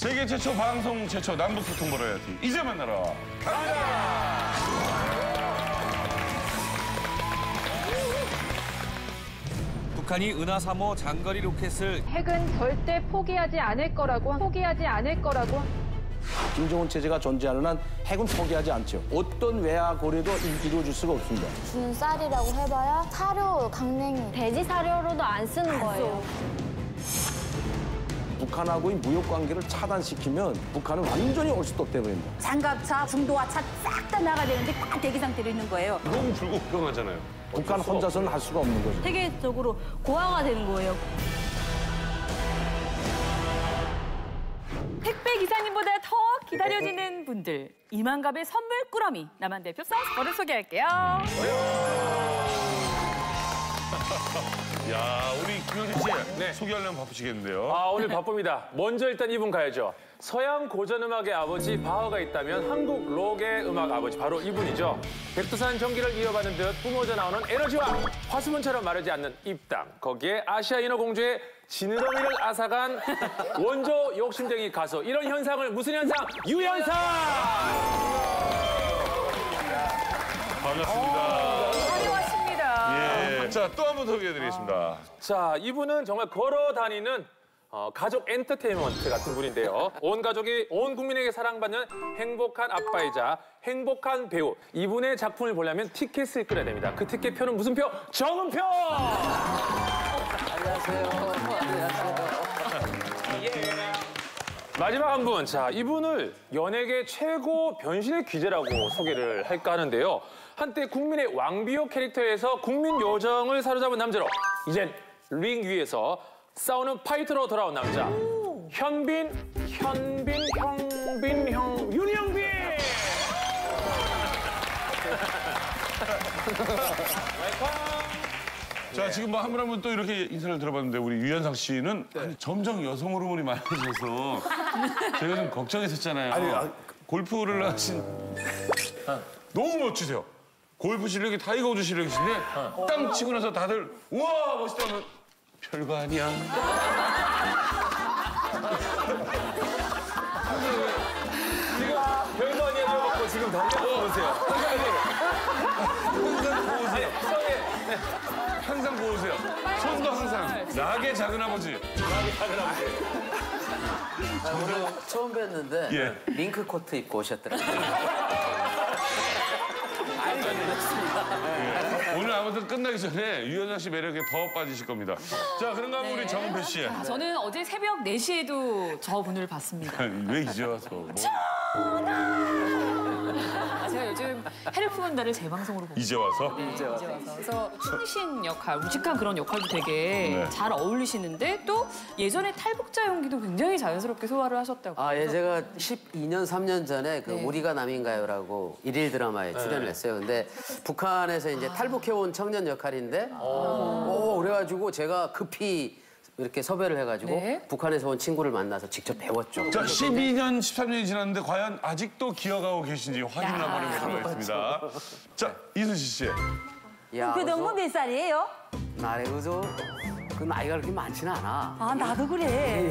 세계 최초, 방송 최초, 남북소통 버라이어티. 이제 만나라. 갑니다! 북한이 은하 3호 장거리 로켓을 핵은 절대 포기하지 않을 거라고 김정은 체제가 존재하는 한 핵은 포기하지 않죠. 어떤 외화 고려도 이루어질 수가 없습니다. 주는 쌀이라고 해봐야 사료, 강냉이, 돼지 사료로도 안 쓰는 거예요. 북한하고의 무역 관계를 차단시키면 북한은 완전히 올스톱 돼버립니다. 장갑차, 중도화차 싹 다 나가야 되는데 딱 대기 상태로 있는 거예요. 너무 불공평하잖아요. 북한 혼자서는 할 수가 없는 거죠. 세계적으로 고아가 되는 거예요. 택배 기사님보다 더 기다려지는 분들. 이만갑의 선물 꾸러미. 남한 대표 사우스포를 소개할게요. 야, 우리 김영진 씨 소개하려면 바쁘시겠는데요. 오늘 바쁩니다. 먼저 일단 이분 가야죠. 서양 고전음악의 아버지 바흐가 있다면 한국 록의 음악 아버지 바로 이분이죠. 백두산 전기를 이어받는 듯 뿜어져 나오는 에너지와 화수문처럼 마르지 않는 입담. 거기에 아시아 인어공주의 지느러미를 앗아간 원조 욕심쟁이 가수. 이런 현상을 무슨 현상? 유현상! 반갑습니다. 화려하십니다. 예. 자, 또 한 번 소개해드리겠습니다. 자, 이분은 정말 걸어 다니는 가족 엔터테인먼트 같은 분인데요. 온 가족이, 온 국민에게 사랑받는 행복한 아빠이자 행복한 배우. 이분의 작품을 보려면 티켓을 끊어야 됩니다. 그 티켓표는 무슨 표? 정은표! 안녕하세요. 마지막 한 분. 자, 이분을 연예계 최고 변신의 귀재라고 소개를 할까 하는데요. 한때 국민의 왕비호 캐릭터에서 국민 요정을 사로잡은 남자로 이젠 링 위에서 싸우는 파이터로 돌아온 남자. 윤영빈! 자, 지금 뭐 한 분 한 분 또 이렇게 인사를 들어봤는데 우리 유현상 씨는 아니, 점점 여성 호르몬이 많아져서 제가 좀 걱정했었잖아요. 골프를 하신 너무 멋지세요. 골프 실력이 타이거 우즈 실력이신데 땅 치고 나서 다들 우와 멋있다 하면 별거 아니야. 지금 별거 아니야 먹고 지금 달려보세요. 항상 보세요. 손도 항상. 낙의 작은 아버지. 오늘 처음 뵀는데 예. 링크 코트 입고 오셨더라고요. 오늘 아무튼 끝나기 전에 유현상 씨 매력에 더 빠지실 겁니다. 자, 그런가 하면 우리 정은배 씨. 저는 어제 새벽 4시에도 저분을 봤습니다. 왜 이제 와서? 뭐. 제가 요즘 해를 푸는 달을 재방송으로 보고 이제 와서? 이제 와서. 그래서 충신 역할, 우직한 그런 역할도 되게 잘 어울리시는데 또 예전에 탈북자 연기도 굉장히 자연스럽게 소화를 하셨다고. 예, 제가 12년, 3년 전에 그 우리가 남인가요라고 일일 드라마에 출연을 했어요. 근데 북한에서 이제 탈북해온 청년 역할인데, 그래가지고 제가 급히 이렇게 섭외를 해가지고 북한에서 온 친구를 만나서 직접 배웠죠. 자, 12년, 13년이 지났는데 과연 아직도 기억하고 계신지 확인을 한번 해보도록 하겠습니다. 자, 이순실 씨. 야, 그 너무 몇 살이에요? 나래 그저 그 나이가 그렇게 많지는 않아. 아, 나도 그래.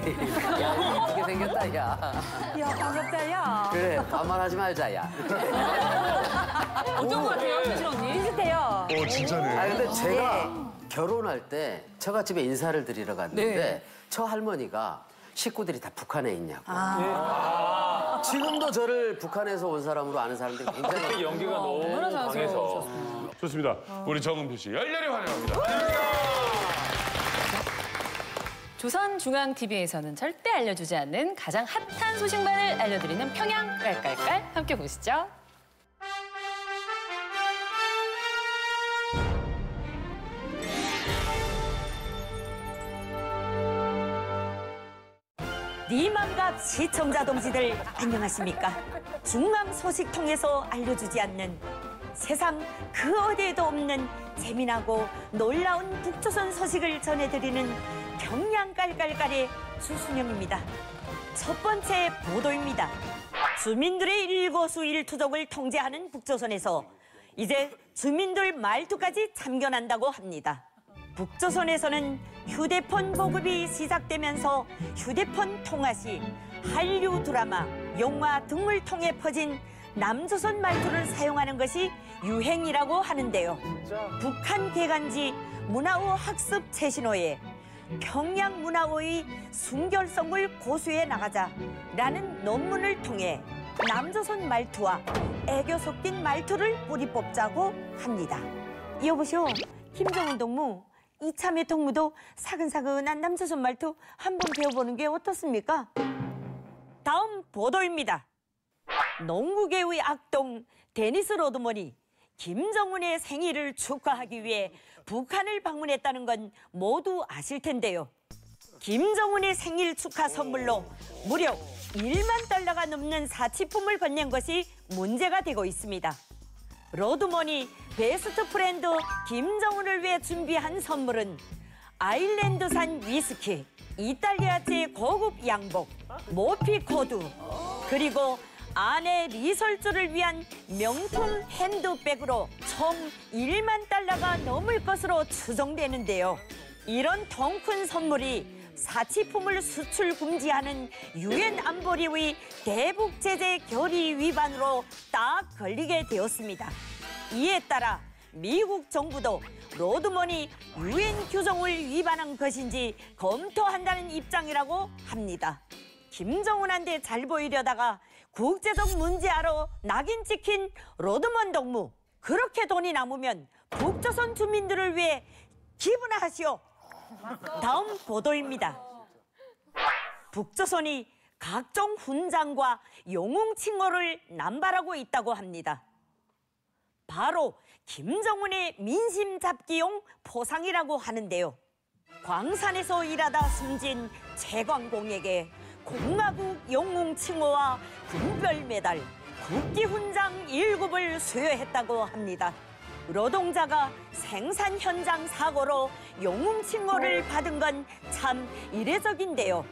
야, 이쁘게 생겼다, 야. 야, 반갑다, 야. 그래, 반말하지 말자, 야. 어떤 것 같아요, 순실 언니? 비슷해요. 진짜네. 근데 제가 결혼할 때 처갓집에 인사를 드리러 갔는데 저 할머니가 식구들이 다 북한에 있냐고. 지금도 저를 북한에서 온 사람으로 아는 사람들이 굉장히 연기가 너무 강해서. 좋습니다. 우리 정은표 씨 열렬히 환영합니다. 조선중앙TV에서는 절대 알려주지 않는 가장 핫한 소식만을 알려드리는 평양 깔깔깔 함께 보시죠. 니만갑 시청자 동지들 안녕하십니까? 중앙 소식 통해서 알려주지 않는 세상 그 어디에도 없는 재미나고 놀라운 북조선 소식을 전해드리는 평양 깔깔깔의 주순영입니다. 첫 번째 보도입니다. 주민들의 일거수일투족을 통제하는 북조선에서 이제 주민들 말투까지 참견한다고 합니다. 북조선에서는 휴대폰 보급이 시작되면서 휴대폰 통화 시 한류 드라마, 영화 등을 통해 퍼진 남조선 말투를 사용하는 것이 유행이라고 하는데요. 북한 개간지 문화오 학습 최신호에 평양 문화오의 순결성을 고수해 나가자라는 논문을 통해 남조선 말투와 애교 섞인 말투를 뿌리 뽑자고 합니다. 여보시오, 김정은 동무, 이참에 동무도 사근사근한 남조선 말투 한번 배워보는 게 어떻습니까? 다음 보도입니다. 농구계의 악동 데니스 로드먼이 김정은의 생일을 축하하기 위해 북한을 방문했다는 건 모두 아실 텐데요. 김정은의 생일 축하 선물로 무려 1만 달러가 넘는 사치품을 건넨 것이 문제가 되고 있습니다. 로드먼이 베스트 프렌드 김정은을 위해 준비한 선물은 아일랜드산 위스키, 이탈리아제 고급 양복, 모피 코드, 그리고 아내 리설주를 위한 명품 핸드백으로 총 1만 달러가 넘을 것으로 추정되는데요. 이런 통 큰 선물이 사치품을 수출 금지하는 유엔 안보리의 대북 제재 결의 위반으로 딱 걸리게 되었습니다. 이에 따라 미국 정부도 로드먼이 유엔 규정을 위반한 것인지 검토한다는 입장이라고 합니다. 김정은한테 잘 보이려다가 국제적 문제하러 낙인 찍힌 로드먼 동무, 그렇게 돈이 남으면 북조선 주민들을 위해 기부하시오. 다음 보도입니다. 북조선이 각종 훈장과 영웅칭호를 남발하고 있다고 합니다. 바로 김정은의 민심 잡기용 포상이라고 하는데요. 광산에서 일하다 숨진 최광공에게 공화국 영웅칭호와 군별 메달, 국기훈장 1급을 수여했다고 합니다. 노동자가 생산 현장 사고로 영웅칭호를 받은 건 참 이례적인데요.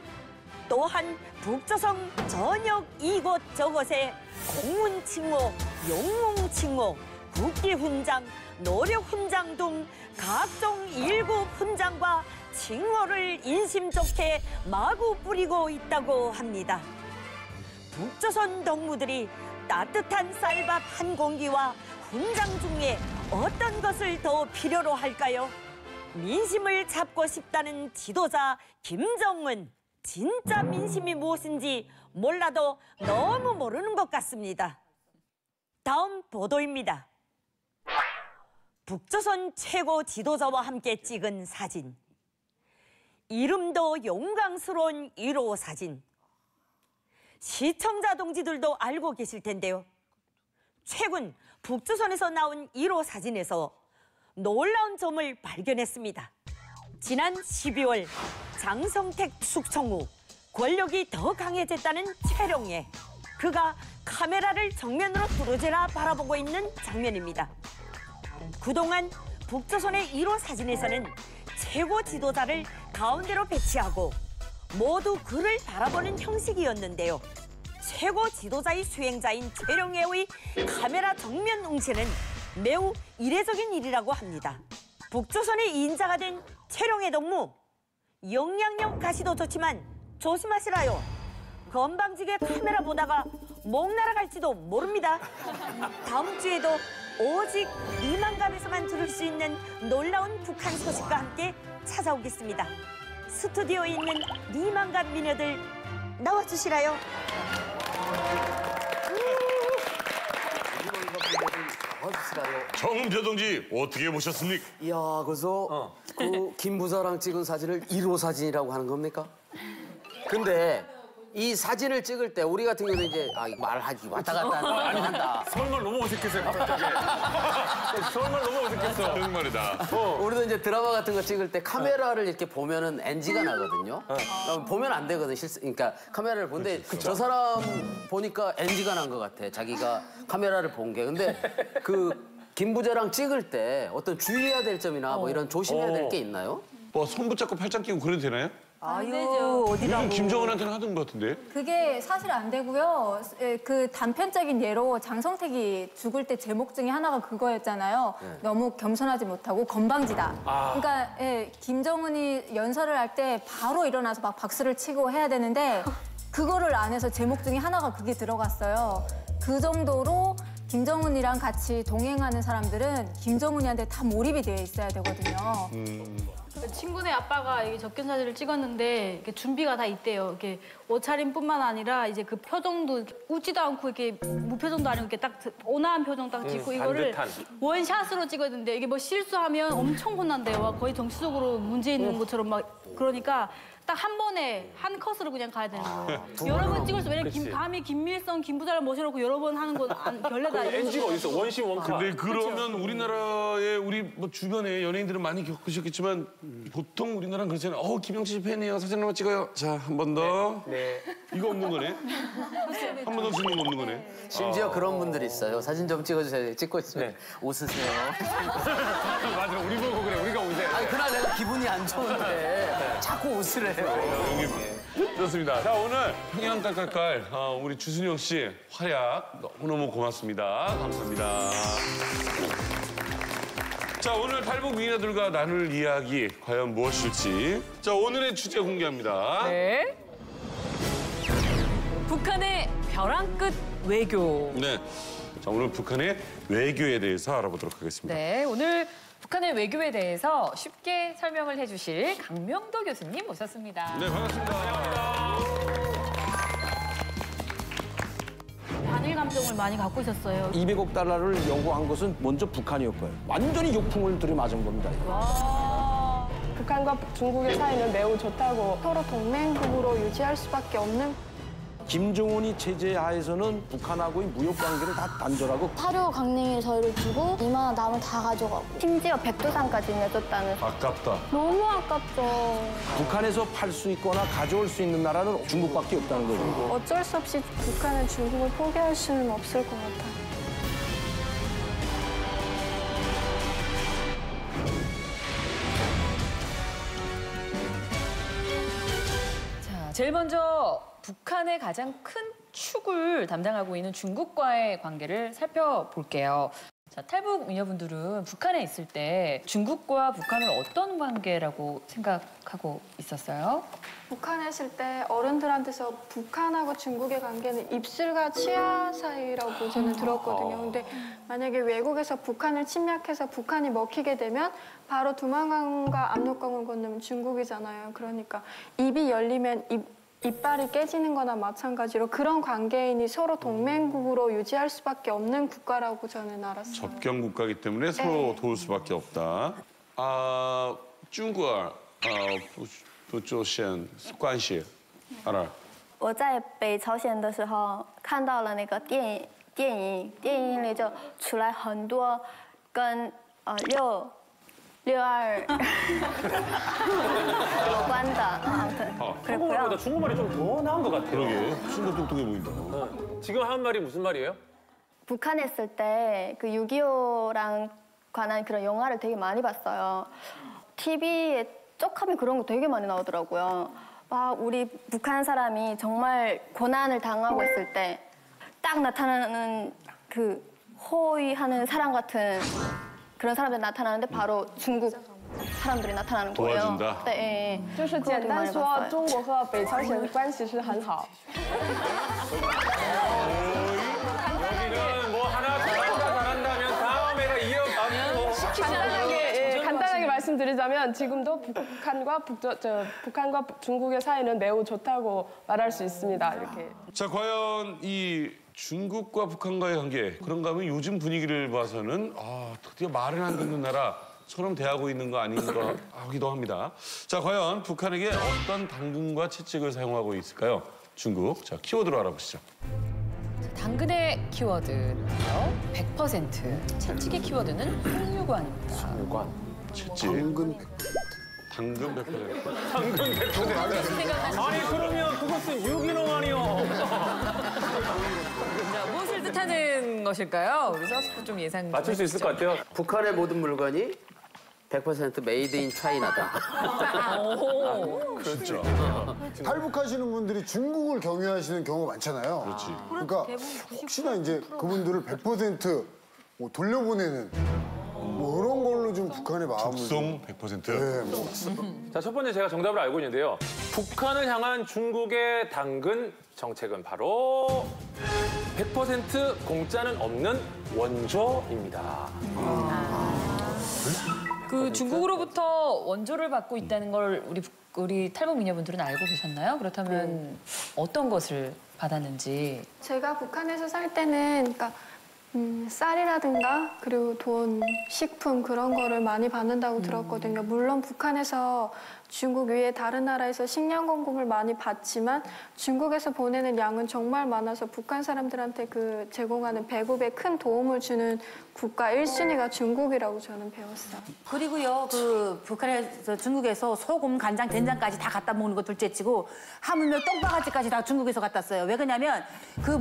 또한 북조선 전역 이곳저곳에 공훈칭호, 영웅칭호, 국기훈장, 노력훈장 등 각종 1급 훈장과 칭호를 인심 좋게 마구 뿌리고 있다고 합니다. 북조선 동무들이 따뜻한 쌀밥 한 공기와 훈장 중에 어떤 것을 더 필요로 할까요? 민심을 잡고 싶다는 지도자 김정은, 진짜 민심이 무엇인지 몰라도 너무 모르는 것 같습니다. 다음 보도입니다. 북조선 최고 지도자와 함께 찍은 사진. 이름도 용광스러운 1호 사진. 시청자 동지들도 알고 계실 텐데요. 최근 북조선에서 나온 1호 사진에서 놀라운 점을 발견했습니다. 지난 12월 장성택 숙청 후 권력이 더 강해졌다는 최룡해, 그가 카메라를 정면으로 두루지라 바라보고 있는 장면입니다. 그동안 북조선의 1호 사진에서는 최고 지도자를 가운데로 배치하고 모두 그를 바라보는 형식이었는데요. 최고 지도자의 수행자인 최룡해의 카메라 정면 응시는 매우 이례적인 일이라고 합니다. 북조선의 인자가 된 최룡해 동무, 영향력 가시도 좋지만 조심하시라요. 건방지게 카메라 보다가 목 날아갈지도 모릅니다. 다음 주에도 오직 이만감에서만 들을 수 있는 놀라운 북한 소식과 함께 찾아오겠습니다. 스튜디오에 있는 이만감 미녀들 나와주시라요. 정은표 동지 어떻게 보셨습니까? 이야, 그래서 그 김 부사랑 찍은 사진을 1호 사진이라고 하는 겁니까? 근데 이 사진을 찍을 때 우리 같은 경우는 이제 이거 말하지 왔다 갔다 한다. 서울말 너무 어색했어요, 갑자기. 서울말 너무 어색했어. 정말이다. 우리도 이제 드라마 같은 거 찍을 때 카메라를 이렇게 보면은 NG가 나거든요. 보면 안 되거든, 그러니까 카메라를 보는데 저 사람 보니까 NG가 난 것 같아. 자기가 카메라를 본 게. 근데 그 김 부자랑 찍을 때 어떤 주의해야 될 점이나 뭐 이런 조심해야 될 게 있나요? 뭐 손 붙잡고 팔짱 끼고 그래도 되나요? 아유, 어디라고. 요즘 김정은한테는 하던 것 같은데. 그게 사실 안 되고요. 그 단편적인 예로 장성택이 죽을 때 제목 중에 하나가 그거였잖아요. 너무 겸손하지 못하고 건방지다. 그러니까 김정은이 연설을 할 때 바로 일어나서 막 박수를 치고 해야 되는데 그거를 안 해서 제목 중에 하나가 그게 들어갔어요. 그 정도로 김정은이랑 같이 동행하는 사람들은 김정은이한테 다 몰입이 되어 있어야 되거든요. 친구네 아빠가 이게 접견 사진을 찍었는데 이렇게 준비가 다 있대요. 이렇게 옷차림뿐만 아니라 이제 그 표정도 웃지도 않고 이렇게 무표정도 아니고 이렇게 딱 온화한 표정 딱 찍고 이거를 원샷으로 찍어야 되는데 이게 뭐 실수하면 엄청 혼난대요. 거의 정치적으로 문제 있는 것처럼 막 그러니까 딱 한 번에 한 컷으로 그냥 가야 되는 거예요. 여러 번 찍을 수 왜냐면 밤에 김밀성, 김부자를 모셔놓고 여러 번 하는 건 별내다. NG가 어디 있어? 원심 원카. 근데 그러면 우리나라의 우리 뭐 주변에 연예인들은 많이 겪으셨겠지만 보통 우리나라는 그렇잖아요. 김영철 씨 팬이에요. 사진 한번 찍어요. 자, 한 번 더. 네. 이거 없는 거네. 한 번 더 찍는 거 없는 거네. 심지어 그런 분들이 있어요. 사진 좀 찍어주세요. 찍고 있으면 네. 웃으세요. 맞아, 우리 보고 그래. 우리가 웃으세요. 아니 그날 내가 기분이 안 좋은데 자꾸 웃으래요. 좋습니다. 자, 오늘 평양 깔깔깔 우리 주순영 씨 활약 너무너무 고맙습니다. 감사합니다. 자, 오늘 탈북 미녀들과 나눌 이야기 과연 무엇일지. 자, 오늘의 주제 공개합니다. 네. 북한의 벼랑 끝 외교. 네. 자, 오늘 북한의 외교에 대해서 알아보도록 하겠습니다. 네, 오늘 북한의 외교에 대해서 쉽게 설명을 해주실 강명도 교수님 모셨습니다. 네, 반갑습니다. 반일 감정을 많이 갖고 있었어요. 200억 달러를 요구한 것은 먼저 북한이었고요. 완전히 욕풍을 들이맞은 겁니다. 북한과 중국의 사이는 매우 좋다고 서로 동맹국으로 유지할 수밖에 없는 김정은이 체제 하에서는 북한하고의 무역 관계를 다 단절하고 사료 강냉이를 저희를 주고 이만한 남을 다 가져가고 심지어 백두산까지 내줬다는 아깝다. 너무 아깝죠. 북한에서 팔 수 있거나 가져올 수 있는 나라는 중국밖에 없다는 거죠. 어쩔 수 없이 북한은 중국을 포기할 수는 없을 것 같아요. 자, 제일 먼저 북한의 가장 큰 축을 담당하고 있는 중국과의 관계를 살펴볼게요. 자, 탈북 미녀분들은 북한에 있을 때 중국과 북한은 어떤 관계라고 생각하고 있었어요? 북한에 있을 때 어른들한테서 북한하고 중국의 관계는 입술과 치아 사이라고 저는 들었거든요. 근데 만약에 외국에서 북한을 침략해서 북한이 먹히게 되면 바로 두만강과 압록강을 건너면 중국이잖아요. 그러니까 입이 열리면 이빨이 깨지는 거나 마찬가지로 그런 관계인이 서로 동맹국으로 유지할 수밖에 없는 국가라고 저는 알았어요. 접경 국가이기 때문에 서로 도울 수밖에 없다. 중국不出现关系，알아? 我在北朝鲜的时候看到了那个电影里就出来很多跟6.2有关的 한국말보다 중국말이 좀 더 나은 것 같아요. 그러게. 순간 똑똑해 보인다. 지금 한 말이 무슨 말이에요? 북한에 있을 때 그 6.25랑 관한 그런 영화를 되게 많이 봤어요. TV에 쪽하면 그런 거 되게 많이 나오더라고요. 우리 북한 사람이 정말 고난을 당하고 있을 때 딱 나타나는 그 호의하는 사람 같은 그런 사람들이 나타나는데 바로 중국 사람들이 나타나는 거예요. 도와준다. 네, 就是简单说，中国和北朝鲜的关系是很好。 여기는 뭐 하나 잘한다면 다음 애가 이어가고. 간단하게 말씀드리자면 지금도 북한과 중국의 사이는 매우 좋다고 말할 수 있습니다. 이렇게. 자, 과연 이 중국과 북한과의 관계 그런가 하면 요즘 분위기를 봐서는 드디어 말을 안 듣는 나라처럼 대하고 있는 거 아닌가 하기도 합니다. 자, 과연 북한에게 어떤 당근과 채찍을 사용하고 있을까요? 중국. 자, 키워드로 알아보시죠. 당근의 키워드는요, 100%. 채찍의 키워드는 흑류관입니다. 채찍. 당근 100%. 당근 100%. 아니 그러면 그것은 유기농 아니요. 자, 무엇을 뜻하는 것일까요? 우리 서스프 좀 예상 맞출 수 있을 것 같아요. 북한의 모든 물건이 100% 메이드 인 차이나다. 진짜. 탈북하시는 분들이 중국을 경유하시는 경우가 많잖아요. 그렇지. 그러니까 혹시나 이제 그분들을 100% 뭐 돌려보내는 뭐 그런 걸로 정말로 좀 북한의 마음을 북송 100%. 네. 자, 첫 번째 제가 정답을 알고 있는데요. 북한을 향한 중국의 당근 정책은 바로 100% 공짜는 없는 원조입니다. 그 중국으로부터 원조를 받고 있다는 걸 우리 탈북 미녀분들은 알고 계셨나요? 그렇다면 어떤 것을 받았는지. 제가 북한에서 살 때는 그러니까 쌀이라든가 그리고 돈, 식품 그런 거를 많이 받는다고 들었거든요. 물론 북한에서 중국 외에 다른 나라에서 식량 공급을 많이 받지만 중국에서 보내는 양은 정말 많아서 북한 사람들한테 그 제공하는 배급에 큰 도움을 주는 국가 1순위가 중국이라고 저는 배웠어요. 그리고요, 그 북한에서 중국에서 소금, 간장, 된장까지 다 갖다 먹는 거 둘째치고 하물며 똥바가지까지 다 중국에서 갖다 써요. 왜 그러냐면 그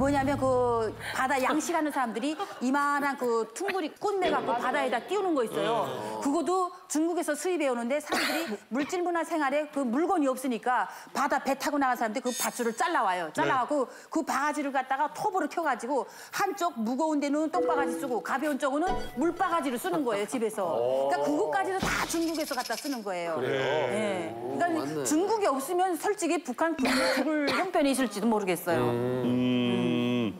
바다 양식하는 사람들이 이만한 그 퉁구리 꾼매 갖고 바다에다 띄우는 거 있어요. 그것도 중국에서 수입해 오는데 사람들이 물질 문화 생활에 그 물건이 없으니까 바다 배 타고 나간 사람들이 그 밧줄을 잘라와요. 잘라갖고 그 바가지를 갖다가 톱으로 켜가지고 한쪽 무거운 데는 똥바가지 쓰고 가벼운 쪽은 물바가지를 쓰는 거예요, 집에서. 그러니까 그것까지도 다 중국에서 갖다 쓰는 거예요. 그래요? 네. 그러니까 맞네. 중국이 없으면 솔직히 북한 죽을 형편이 있을지도 모르겠어요.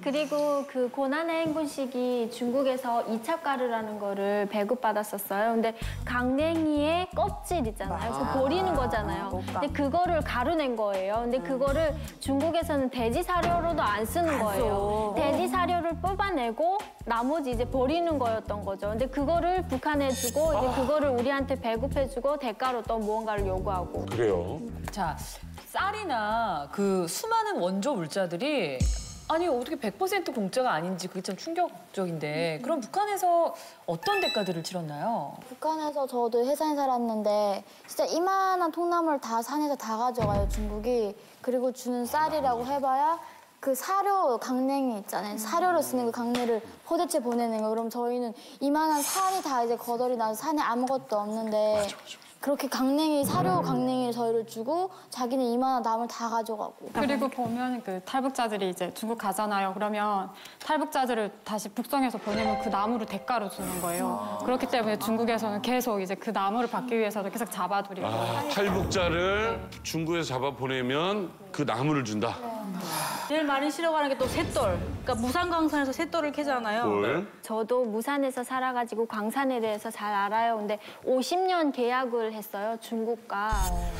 그리고 그 고난의 행군 시기 중국에서 2차 가루라는 거를 배급받았었어요. 근데 강냉이의 껍질 있잖아요. 그거 버리는 거잖아요. 근데 그거를 가루낸 거예요. 근데 그거를 중국에서는 돼지 사료로도 안 쓰는 거예요. 돼지 사료를 뽑아내고 나머지 이제 버리는 거였던 거죠. 근데 그거를 북한에 주고 이제 그거를 우리한테 배급해주고 대가로 또 무언가를 요구하고. 그래요? 자, 쌀이나 그 수많은 원조 물자들이 아니 어떻게 100% 공짜가 아닌지 그게 참 충격적인데 그럼 북한에서 어떤 대가들을 치렀나요? 북한에서 저도 해산에 살았는데 진짜 이만한 통나무를 다 산에서 다 가져가요, 중국이. 그리고 주는 쌀이라고 해봐야 그 사료 강냉이 있잖아요. 사료로 쓰는 그 강냉이를 포대째 보내는 거. 그럼 저희는 이만한 산이 다 이제 거덜이 나서 산에 아무것도 없는데 그렇게 사료 강냉이를 저희를 주고 자기는 이만한 나무를 다 가져가고. 그리고 보면 그 탈북자들이 이제 중국 가잖아요. 그러면 탈북자들을 다시 북성에서 보내면 그 나무를 대가로 주는 거예요. 그렇기 때문에 중국에서는 계속 이제 그 나무를 받기 위해서도 계속 잡아들이고. 탈북자를 중국에서 잡아 보내면 그 나무를 준다. 제일 많이 실어가는 게 또 쇳돌. 그러니까 무산광산에서 쇳돌을 캐잖아요. 저도 무산에서 살아가지고 광산에 대해서 잘 알아요. 근데 50년 계약을 했어요, 중국과.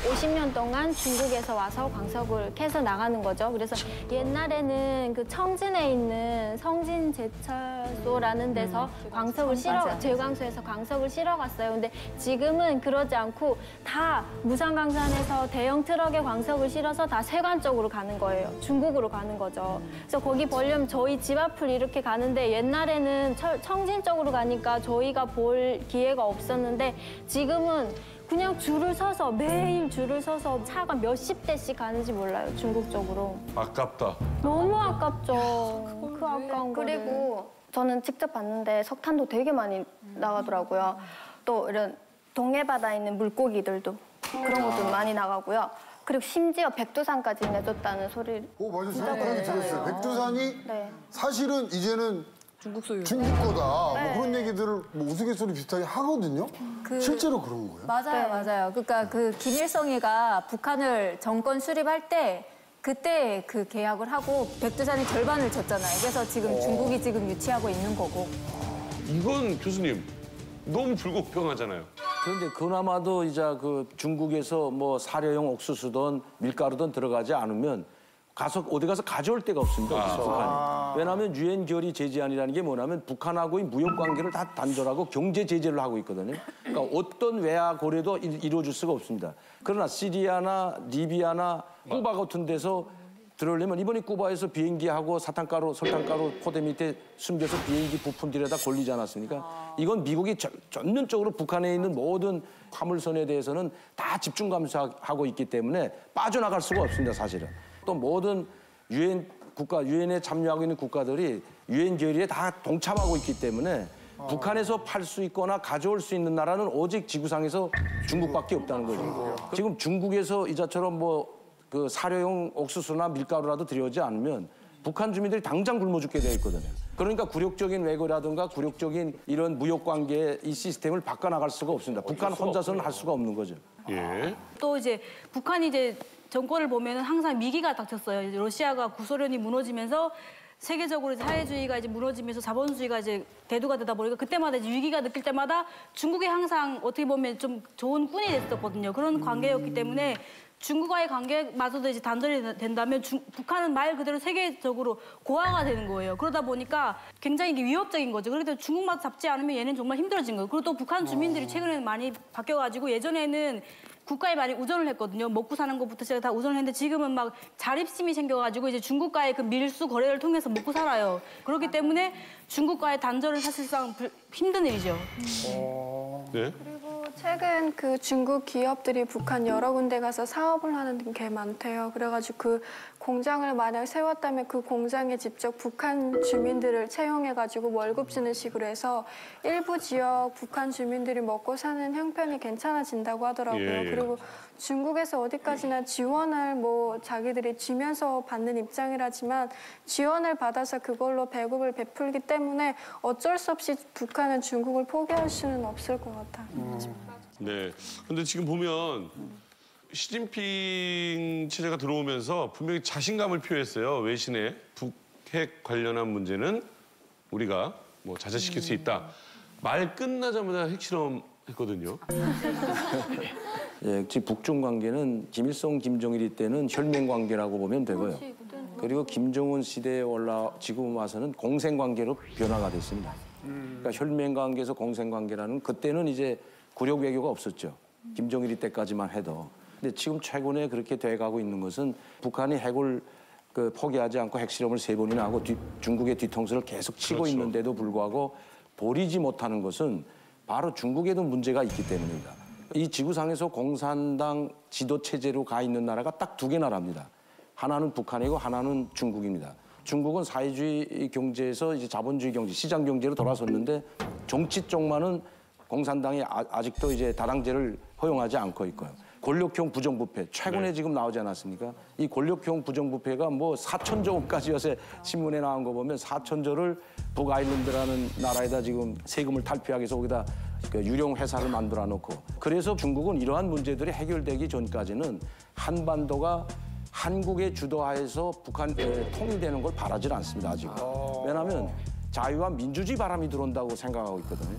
50년 동안 중국에서 와서 광석을 캐서 나가는 거죠. 그래서 옛날에는 그 청진에 있는 성진제철소라는 데서 광석을 제광소에서 광석을 실어갔어요. 근데 지금은 그러지 않고 다 무산광산에서 대형 트럭에 광석을 실어서 다 세관 쪽으로 가는 거예요. 중국으로 가는 거죠. 그래서 거기 보려면 저희 집 앞을 이렇게 가는데 옛날에는 청진 쪽으로 가니까 저희가 볼 기회가 없었는데 지금은 그냥 줄을 서서 매일 줄을 서서 차가 몇십 대씩 가는지 몰라요, 중국 쪽으로. 아깝다. 너무 아깝죠. 그 아까운 거. 그리고 저는 직접 봤는데 석탄도 되게 많이 나가더라고요. 또 이런 동해바다에 있는 물고기들도 그런 것도 많이 나가고요. 그리고 심지어 백두산까지 내줬다는 소리를. 맞아. 정확하게 들었어요. 백두산이 네. 사실은 이제는 중국 소유. 중국 거다. 뭐 그런 얘기들을 뭐 우스갯소리 비슷하게 하거든요. 실제로 그런 거예요? 맞아요, 맞아요. 그러니까 그 김일성이가 북한을 정권 수립할 때 그때 그 계약을 하고 백두산이 절반을 줬잖아요. 그래서 지금 중국이 지금 유치하고 있는 거고. 이건 교수님 너무 불공평하잖아요. 그런데 그나마도 이제 그 중국에서 뭐 사료용 옥수수든 밀가루든 들어가지 않으면 어디 가서 가져올 데가 없습니다. 북한이. 왜냐하면 유엔 결의 제재안이라는 게 뭐냐면 북한하고의 무역 관계를 다 단절하고 경제 제재를 하고 있거든요. 그러니까 어떤 외화 거래도 이루어질 수가 없습니다. 그러나 시리아나 리비아나 쿠바 같은 데서 들어오려면 이번에 쿠바에서 비행기하고 사탕가루, 설탕가루 포대 밑에 숨겨서 비행기 부품들에다 걸리지 않았습니까? 이건 미국이 전면적으로 북한에 있는 모든 화물선에 대해서는 다 집중 감사하고 있기 때문에 빠져나갈 수가 없습니다, 사실은. 또 모든 유엔에 참여하고 있는 국가들이 유엔 결의에 다 동참하고 있기 때문에 북한에서 팔 수 있거나 가져올 수 있는 나라는 오직 지구상에서 중국밖에 없다는 거죠. 지금 중국에서 이자처럼 뭐 그 사료용 옥수수나 밀가루라도 들여오지 않으면 북한 주민들이 당장 굶어 죽게 돼 있거든요. 그러니까 굴욕적인 외교라든가 굴욕적인 이런 무역 관계의 이 시스템을 바꿔나갈 수가 없습니다. 북한 혼자서는 할 수가 없는 거죠. 예. 또 이제 북한이 이제 정권을 보면은 항상 위기가 닥쳤어요. 이제 러시아가 구소련이 무너지면서 세계적으로 이제 사회주의가 이제 무너지면서 자본주의가 이제 대두가 되다 보니까 그때마다 이제 위기가 느낄 때마다 중국이 항상 어떻게 보면 좀 좋은 꾼이 됐었거든요. 그런 관계였기 때문에 중국과의 관계마저도 이제 단절이 된다면 북한은 말 그대로 세계적으로 고아가 되는 거예요. 그러다 보니까 굉장히 이게 위협적인 거죠. 그렇기 때문에 중국마저 잡지 않으면 얘는 정말 힘들어진 거예요. 그리고 또 북한 주민들이 최근에는 많이 바뀌어가지고 예전에는 국가에 많이 우전을 했거든요. 먹고 사는 것부터 시작해 다 우전을 했는데 지금은 막 자립심이 생겨가지고 이제 중국과의 그 밀수 거래를 통해서 먹고 살아요. 그렇기 때문에 중국과의 단절은 사실상 힘든 일이죠. 네. 그리고 최근 그 중국 기업들이 북한 여러 군데 가서 사업을 하는 게 많대요. 그래가지고 그 공장을 만약 세웠다면 그 공장에 직접 북한 주민들을 채용해가지고 월급 주는 식으로 해서 일부 지역 북한 주민들이 먹고 사는 형편이 괜찮아진다고 하더라고요. 예, 예. 그리고 중국에서 어디까지나 지원을 뭐 자기들이 주면서 받는 입장이라지만 지원을 받아서 그걸로 배급을 베풀기 때문에 어쩔 수 없이 북한은 중국을 포기할 수는 없을 것 같아요. 네. 근데 지금 보면 시진핑 체제가 들어오면서 분명히 자신감을 표했어요. 외신에 북핵 관련한 문제는 우리가 뭐 자제시킬 수 있다. 말 끝나자마자 핵실험 했거든요. 예, 즉 북중 관계는 김일성, 김정일 때는 혈맹 관계라고 보면 되고요. 그리고 김정은 시대에 지금 와서는 공생 관계로 변화가 됐습니다. 그러니까 혈맹 관계에서 공생 관계라는 그때는 이제 굴욕 외교가 없었죠. 김정일 때까지만 해도. 근데 지금 최근에 그렇게 돼가고 있는 것은 북한이 핵을 포기하지 않고 핵실험을 3번이나 하고 중국의 뒤통수를 계속 치고 그렇죠. 있는데도 불구하고 버리지 못하는 것은 바로 중국에도 문제가 있기 때문입니다. 이 지구상에서 공산당 지도 체제로 가 있는 나라가 딱 2개 나라입니다. 하나는 북한이고 하나는 중국입니다. 중국은 사회주의 경제에서 이제 자본주의 경제, 시장 경제로 돌아섰는데 정치 쪽만은 공산당이 아직도 이제 다당제를 허용하지 않고 있고요. 권력형 부정부패, 최근에 지금 나오지 않았습니까? 이 권력형 부정부패가 뭐 4천조 원까지 요새 신문에 나온 거 보면 4천조를 북아일랜드라는 나라에다 지금 세금을 탈피하기 위해서 거기다 유령 회사를 만들어 놓고 그래서 중국은 이러한 문제들이 해결되기 전까지는 한반도가 한국의 주도하에서 북한 통일되는 걸 바라질 않습니다, 아직은. 왜냐하면 자유와 민주주의 바람이 들어온다고 생각하고 있거든요.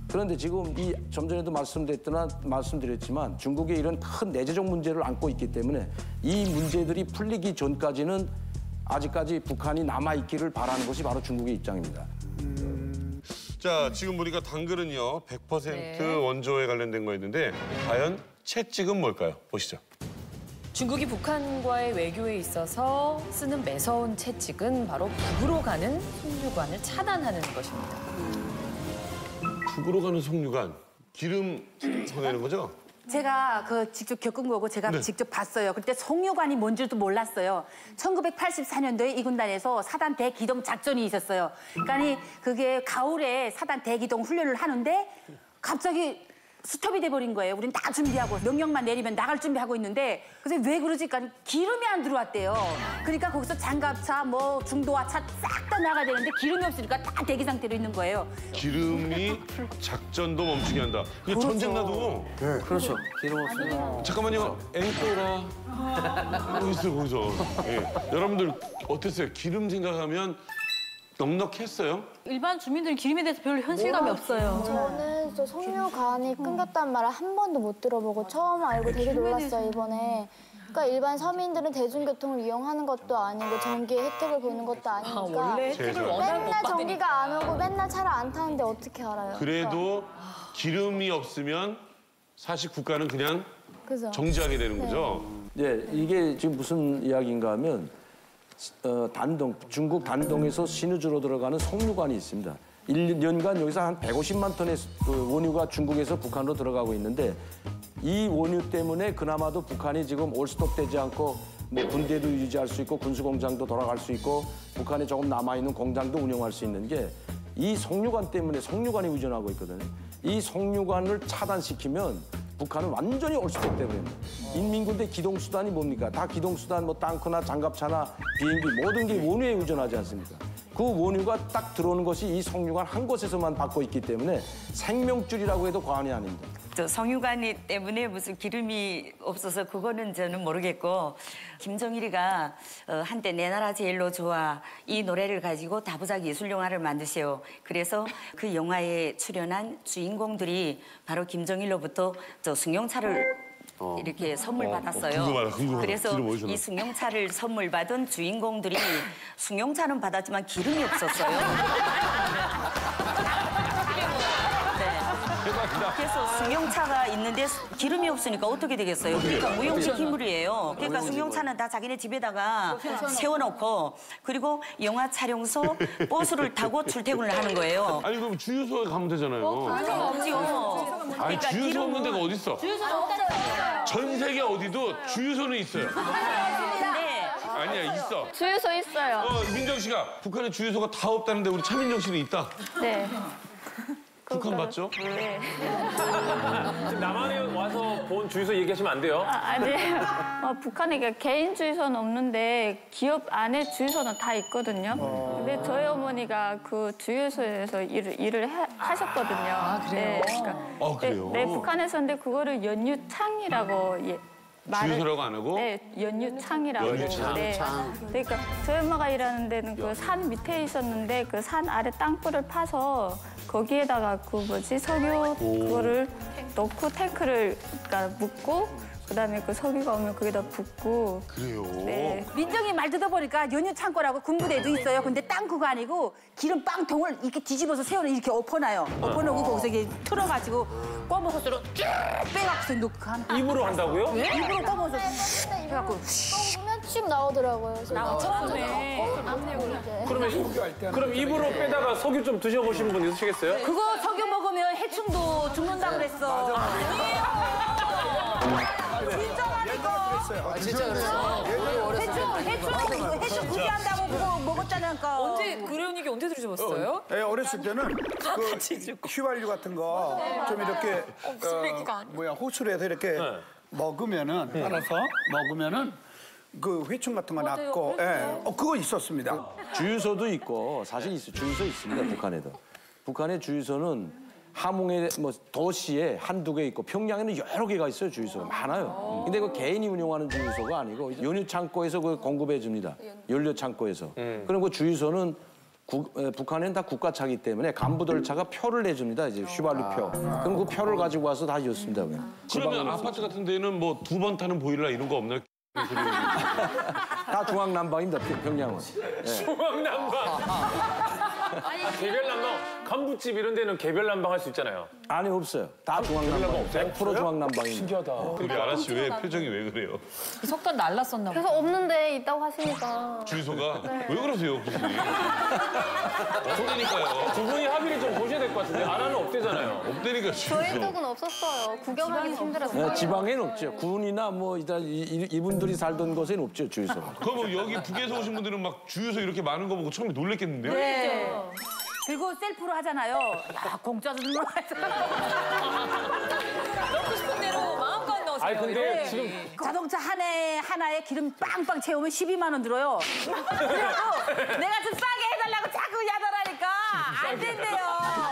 그런데 지금 좀 전에도 말씀드렸지만 중국의 이런 큰 내재적 문제를 안고 있기 때문에 이 문제들이 풀리기 전까지는 아직까지 북한이 남아있기를 바라는 것이 바로 중국의 입장입니다. 자, 지금 보니까 당글은요 100% 원조에 관련된 거였는데 과연 채찍은 뭘까요? 보시죠. 중국이 북한과의 외교에 있어서 쓰는 매서운 채찍은 바로 북으로 가는 송유관을 차단하는 것입니다. 북으로 가는 송유관, 기름 보내는 거죠? 제가 직접 겪은 거고 제가 직접 봤어요. 그때 송유관이 뭔지도 몰랐어요. 1984년도에 이 군단에서 사단 대기동 작전이 있었어요. 그러니까 그게 가을에 사단 대기동 훈련을 하는데 갑자기 스톱이 돼버린 거예요. 우린 다 준비하고 명령만 내리면 나갈 준비하고 있는데 그래서 왜 그러지? 그러니까 기름이 안 들어왔대요. 그러니까 거기서 장갑차, 뭐 중도화차 싹 다 나가야 되는데 기름이 없으니까 다 대기 상태로 있는 거예요. 기름이 작전도 멈추게 한다. 그게 그렇죠. 전쟁 나도. 네. 그렇죠. 기름 없으면. 잠깐만요. 앵꼬라. 거기서. 예. 여러분들 어땠어요? 기름 생각하면 넉넉했어요? 일반 주민들은 기름에 대해서 별로 현실감이 없어요. 저는 저 송유관이 끊겼다는 말을 한 번도 못 들어보고 처음 알고 되게 놀랐어요, 이번에. 그러니까 일반 서민들은 대중교통을 이용하는 것도 아니고 전기의 혜택을 보는 것도 아니니까 원래 혜택을 워낙 못 맨날 받으니까. 전기가 안 오고 맨날 차를 안 타는데 어떻게 알아요? 그래도 기름이 없으면 사실 국가는 그냥 그죠? 정지하게 되는 거죠. 네, 이게 지금 무슨 이야기인가 하면 중국 단동에서 신의주로 들어가는 송유관이 있습니다. 1년간 여기서 한 150만 톤의 원유가 중국에서 북한으로 들어가고 있는데 이 원유 때문에 그나마도 북한이 지금 올스톱되지 않고 뭐 군대도 유지할 수 있고 군수공장도 돌아갈 수 있고 북한에 조금 남아있는 공장도 운영할 수 있는 게 이 송유관 때문에 송유관이 의존하고 있거든요. 이 송유관을 차단시키면 북한은 완전히 얼스택돼 버립니다. 인민군대 기동수단이 뭡니까? 다 기동수단, 뭐 땅크나 장갑차나 비행기 모든 게 원유에 의존하지 않습니까? 그 원유가 딱 들어오는 것이 이 석유관 한 곳에서만 받고 있기 때문에 생명줄이라고 해도 과언이 아닙니다. 저 석유관 때문에 무슨 기름이 없어서 그거는 저는 모르겠고 김정일이가 한때 내 나라 제일로 좋아 이 노래를 가지고 다부작 예술 영화를 만드세요. 그래서 그 영화에 출연한 주인공들이 바로 김정일로부터 저 승용차를 이렇게 선물 받았어요. 궁금하다. 그래서 기름 어디서 이 승용차를 선물 받은 주인공들이 승용차는 받았지만 기름이 없었어요. 그래서 승용차가 있는데 기름이 없으니까 어떻게 되겠어요? 그러니까 무용식 기물이에요. 그러니까 승용차는 다 자기네 집에다가 세워놓고 그리고 영화 촬영소 버스를 타고 출퇴근을 하는 거예요. 아니 그럼 주유소에 가면 되잖아요. 없지요. 아니 주유소 없는 데가 어디 있어? 주유소는 없어요. 전 세계 어디도 주유소는 있어요. 네. 아니야 있어. 주유소 있어요. 민정 씨가 북한에 주유소가 다 없다는데 우리 차민정 씨는 있다. 네. 북한 맞죠? 네. 지금 남한에 와서 본 주유소 얘기하시면 안 돼요. 아니에요. 북한에 개인 주유소는 없는데 기업 안에 주유소는 다 있거든요. 근데 저희 어머니가 그 주유소에서 일을 하셨거든요. 아, 그래요? 네, 그러니까 그래요? 네, 북한에서 근데 그거를 연유창이라고 주유소라고 안 하고? 네, 연유창이라고. 연유창. 네. 그러니까 저희 엄마가 일하는 데는 그 산 밑에 있었는데 그 산 아래 땅굴을 파서 거기에다가 그 석유 그거를 넣고 탱크를 그러니까 묻고 그다음에 그 석유가 오면 거기다 붓고. 그래요? 네. 민정이 말 듣어보니까 연유 창고라고 군부대도 있어요. 근데 땅크가 아니고 기름 빵통을 이렇게 뒤집어서 세워는 이렇게 엎어놔요. 엎어놓고 거기서 이게 틀어가지고 꺼먹어서로 쭉 빼갖고서 넣고 하는. 입으로 한다고요? 왜? 입으로 꺼먹어서 해갖고. 보면 쭉 나오더라고요. 그럼 입으로 빼다가 석유 좀 드셔보신 분 있으시겠어요? 그거 석유 먹으면 해충도 죽는다 그랬어. 진짜 그랬어. 해충 구제한다고 그거 먹었다니까. 언제 그런 얘기 언제 들으셔봤어요? 네, 어렸을 때는 그 휘발유 같은 거 좀 이렇게 호수로 해서 이렇게 먹으면은 빨아서 먹으면은 그 회충 같은 거 났고, 그거 있었습니다. 주유소도 있고 사실 주유소 있습니다. 북한에도. 북한의 주유소는 함흥에 뭐 도시에 한두 개 있고 평양에는 여러 개가 있어요. 주유소가 많아요. 근데 그 개인이 운영하는 주유소가 아니고 연유 창고에서 그 공급해 줍니다. 연료 창고에서. 그럼 그 주유소는 북한에는 다 국가차기 때문에 간부들 차가 표를 내줍니다. 이제 휘발유 표. 그럼 그 표를 가지고 와서 다 줬습니다. 그러면 아파트 같은 데는 뭐 2번 타는 보일러 이런 거 없나요? 다 중앙난방입니다. 평양은. 중앙난방. 개별 난방, 간부집 이런 데는 개별 난방 할 수 있잖아요. 아니 없어요. 다 중앙난방. 100% 중앙난방입니다. 신기하다. 우리 아라 씨 왜 표정이 왜 그래요? 그 석탄 날랐었나 그래서 보다. 없는데 있다고 하시니까. 주유소가 왜 그러세요, 교수님? 없다니까요. 두 분이 합의를 좀 보셔야 될 것 같은데 아라는 없대잖아요. 없다니까 저희 주유소. 쪽은 없었어요. 구경하기 힘들었어요. 네, 지방에는 없죠. 군이나 뭐 이분들이 살던 곳에는 없죠. 주유소. 그럼 여기 북에서 오신 분들은 막 주유소 이렇게 많은 거 보고 처음에 놀랬겠는데요? 네. 그리고 셀프로 하잖아요. 야, 공짜도 눌러가지고. 넣고 싶은 대로 마음껏 넣으세요. 아니 근데 지금 자동차 하나에 기름 빵빵 채우면 12만 원 들어요. 그래갖고 내가 좀 싸게 해달라고 자꾸 야단하니까 안 된대요.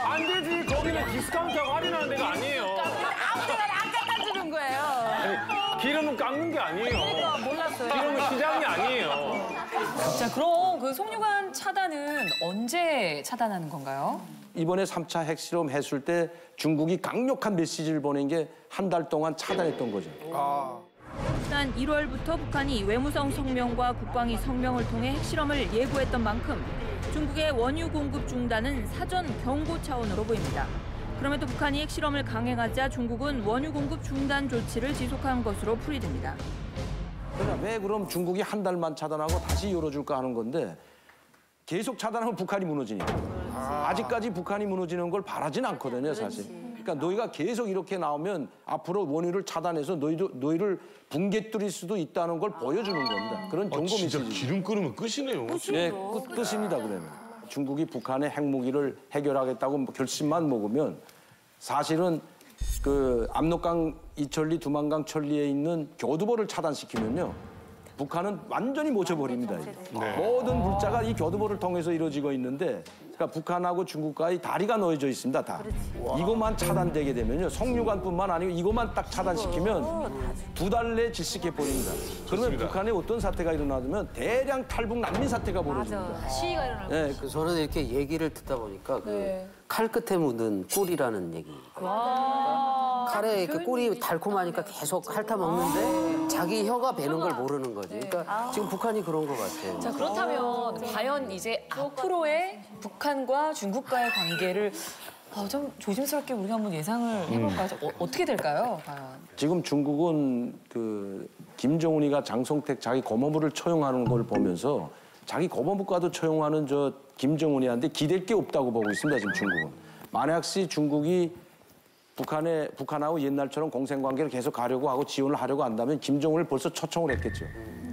안 되지. 거기는 디스카운트하고 할인하는 데가 아니에요. 아무 데나 안 갖다 주는 거예요. 기름은 깎는 게 아니에요. 그러니까 몰랐어요. 기름은 시장이 아니에요. 자, 그럼 그 석유관 차단은 언제 차단하는 건가요? 이번에 3차 핵실험 했을 때 중국이 강력한 메시지를 보낸 게 한 달 동안 차단했던 거죠. 지난 1월부터 북한이 외무성 성명과 국방위 성명을 통해 핵실험을 예고했던 만큼 중국의 원유 공급 중단은 사전 경고 차원으로 보입니다. 그럼에도 북한이 핵실험을 강행하자 중국은 원유 공급 중단 조치를 지속한 것으로 풀이됩니다. 그러나 왜 그럼 중국이 한 달만 차단하고 다시 열어줄까 하는 건데 계속 차단하면 북한이 무너지니까. 아직까지 북한이 무너지는 걸 바라진 않거든요, 사실. 그러니까 너희가 계속 이렇게 나오면 앞으로 원유를 차단해서 너희를 붕괴 뚫릴 수도 있다는 걸 보여주는 겁니다. 그런 경고 진짜 메시지. 기름 끓으면 끝이네요. 네, 끝입니다, 그러면. 중국이 북한의 핵무기를 해결하겠다고 결심만 먹으면 사실은 그 압록강 이천리, 두만강 천리에 있는 교두보를 차단시키면요. 북한은 완전히 묻혀버립니다. 네. 모든 물자가 이 교두보를 통해서 이루어지고 있는데 그러니까 북한하고 중국과의 다리가 놓여져 있습니다. 다. 이것만 차단되게 되면요. 석류관뿐만 아니고 이것만 딱 차단시키면 2달 내에 질식해버립니다. 그러면 북한에 어떤 사태가 일어나면 대량 탈북 난민 사태가 벌어집니다. 시위가 일어나고. 네. 저는 이렇게 얘기를 듣다 보니까 네. 그 칼 끝에 묻은 꿀이라는 얘기. 칼에 그 꿀이 달콤하니까 계속 핥아 먹는데 자기 혀가 배는 걸 모르는 거지. 그러니까 지금 북한이 그런 것 같아요. 자, 그렇다면 과연 이제 앞으로의 북한과 중국과의 관계를 좀 조심스럽게 우리가 한번 예상을 해볼까요? 어떻게 될까요? 과연? 지금 중국은 그 김정은이가 장성택 자기 고모부를 처형하는 걸 보면서 자기 고모부과도 처형하는 저 김정은이한테 기댈 게 없다고 보고 있습니다. 지금 중국은. 만약시 중국이 북한하고 옛날처럼 공생관계를 계속 가려고 하고 지원을 하려고 한다면 김정은을 벌써 초청을 했겠죠.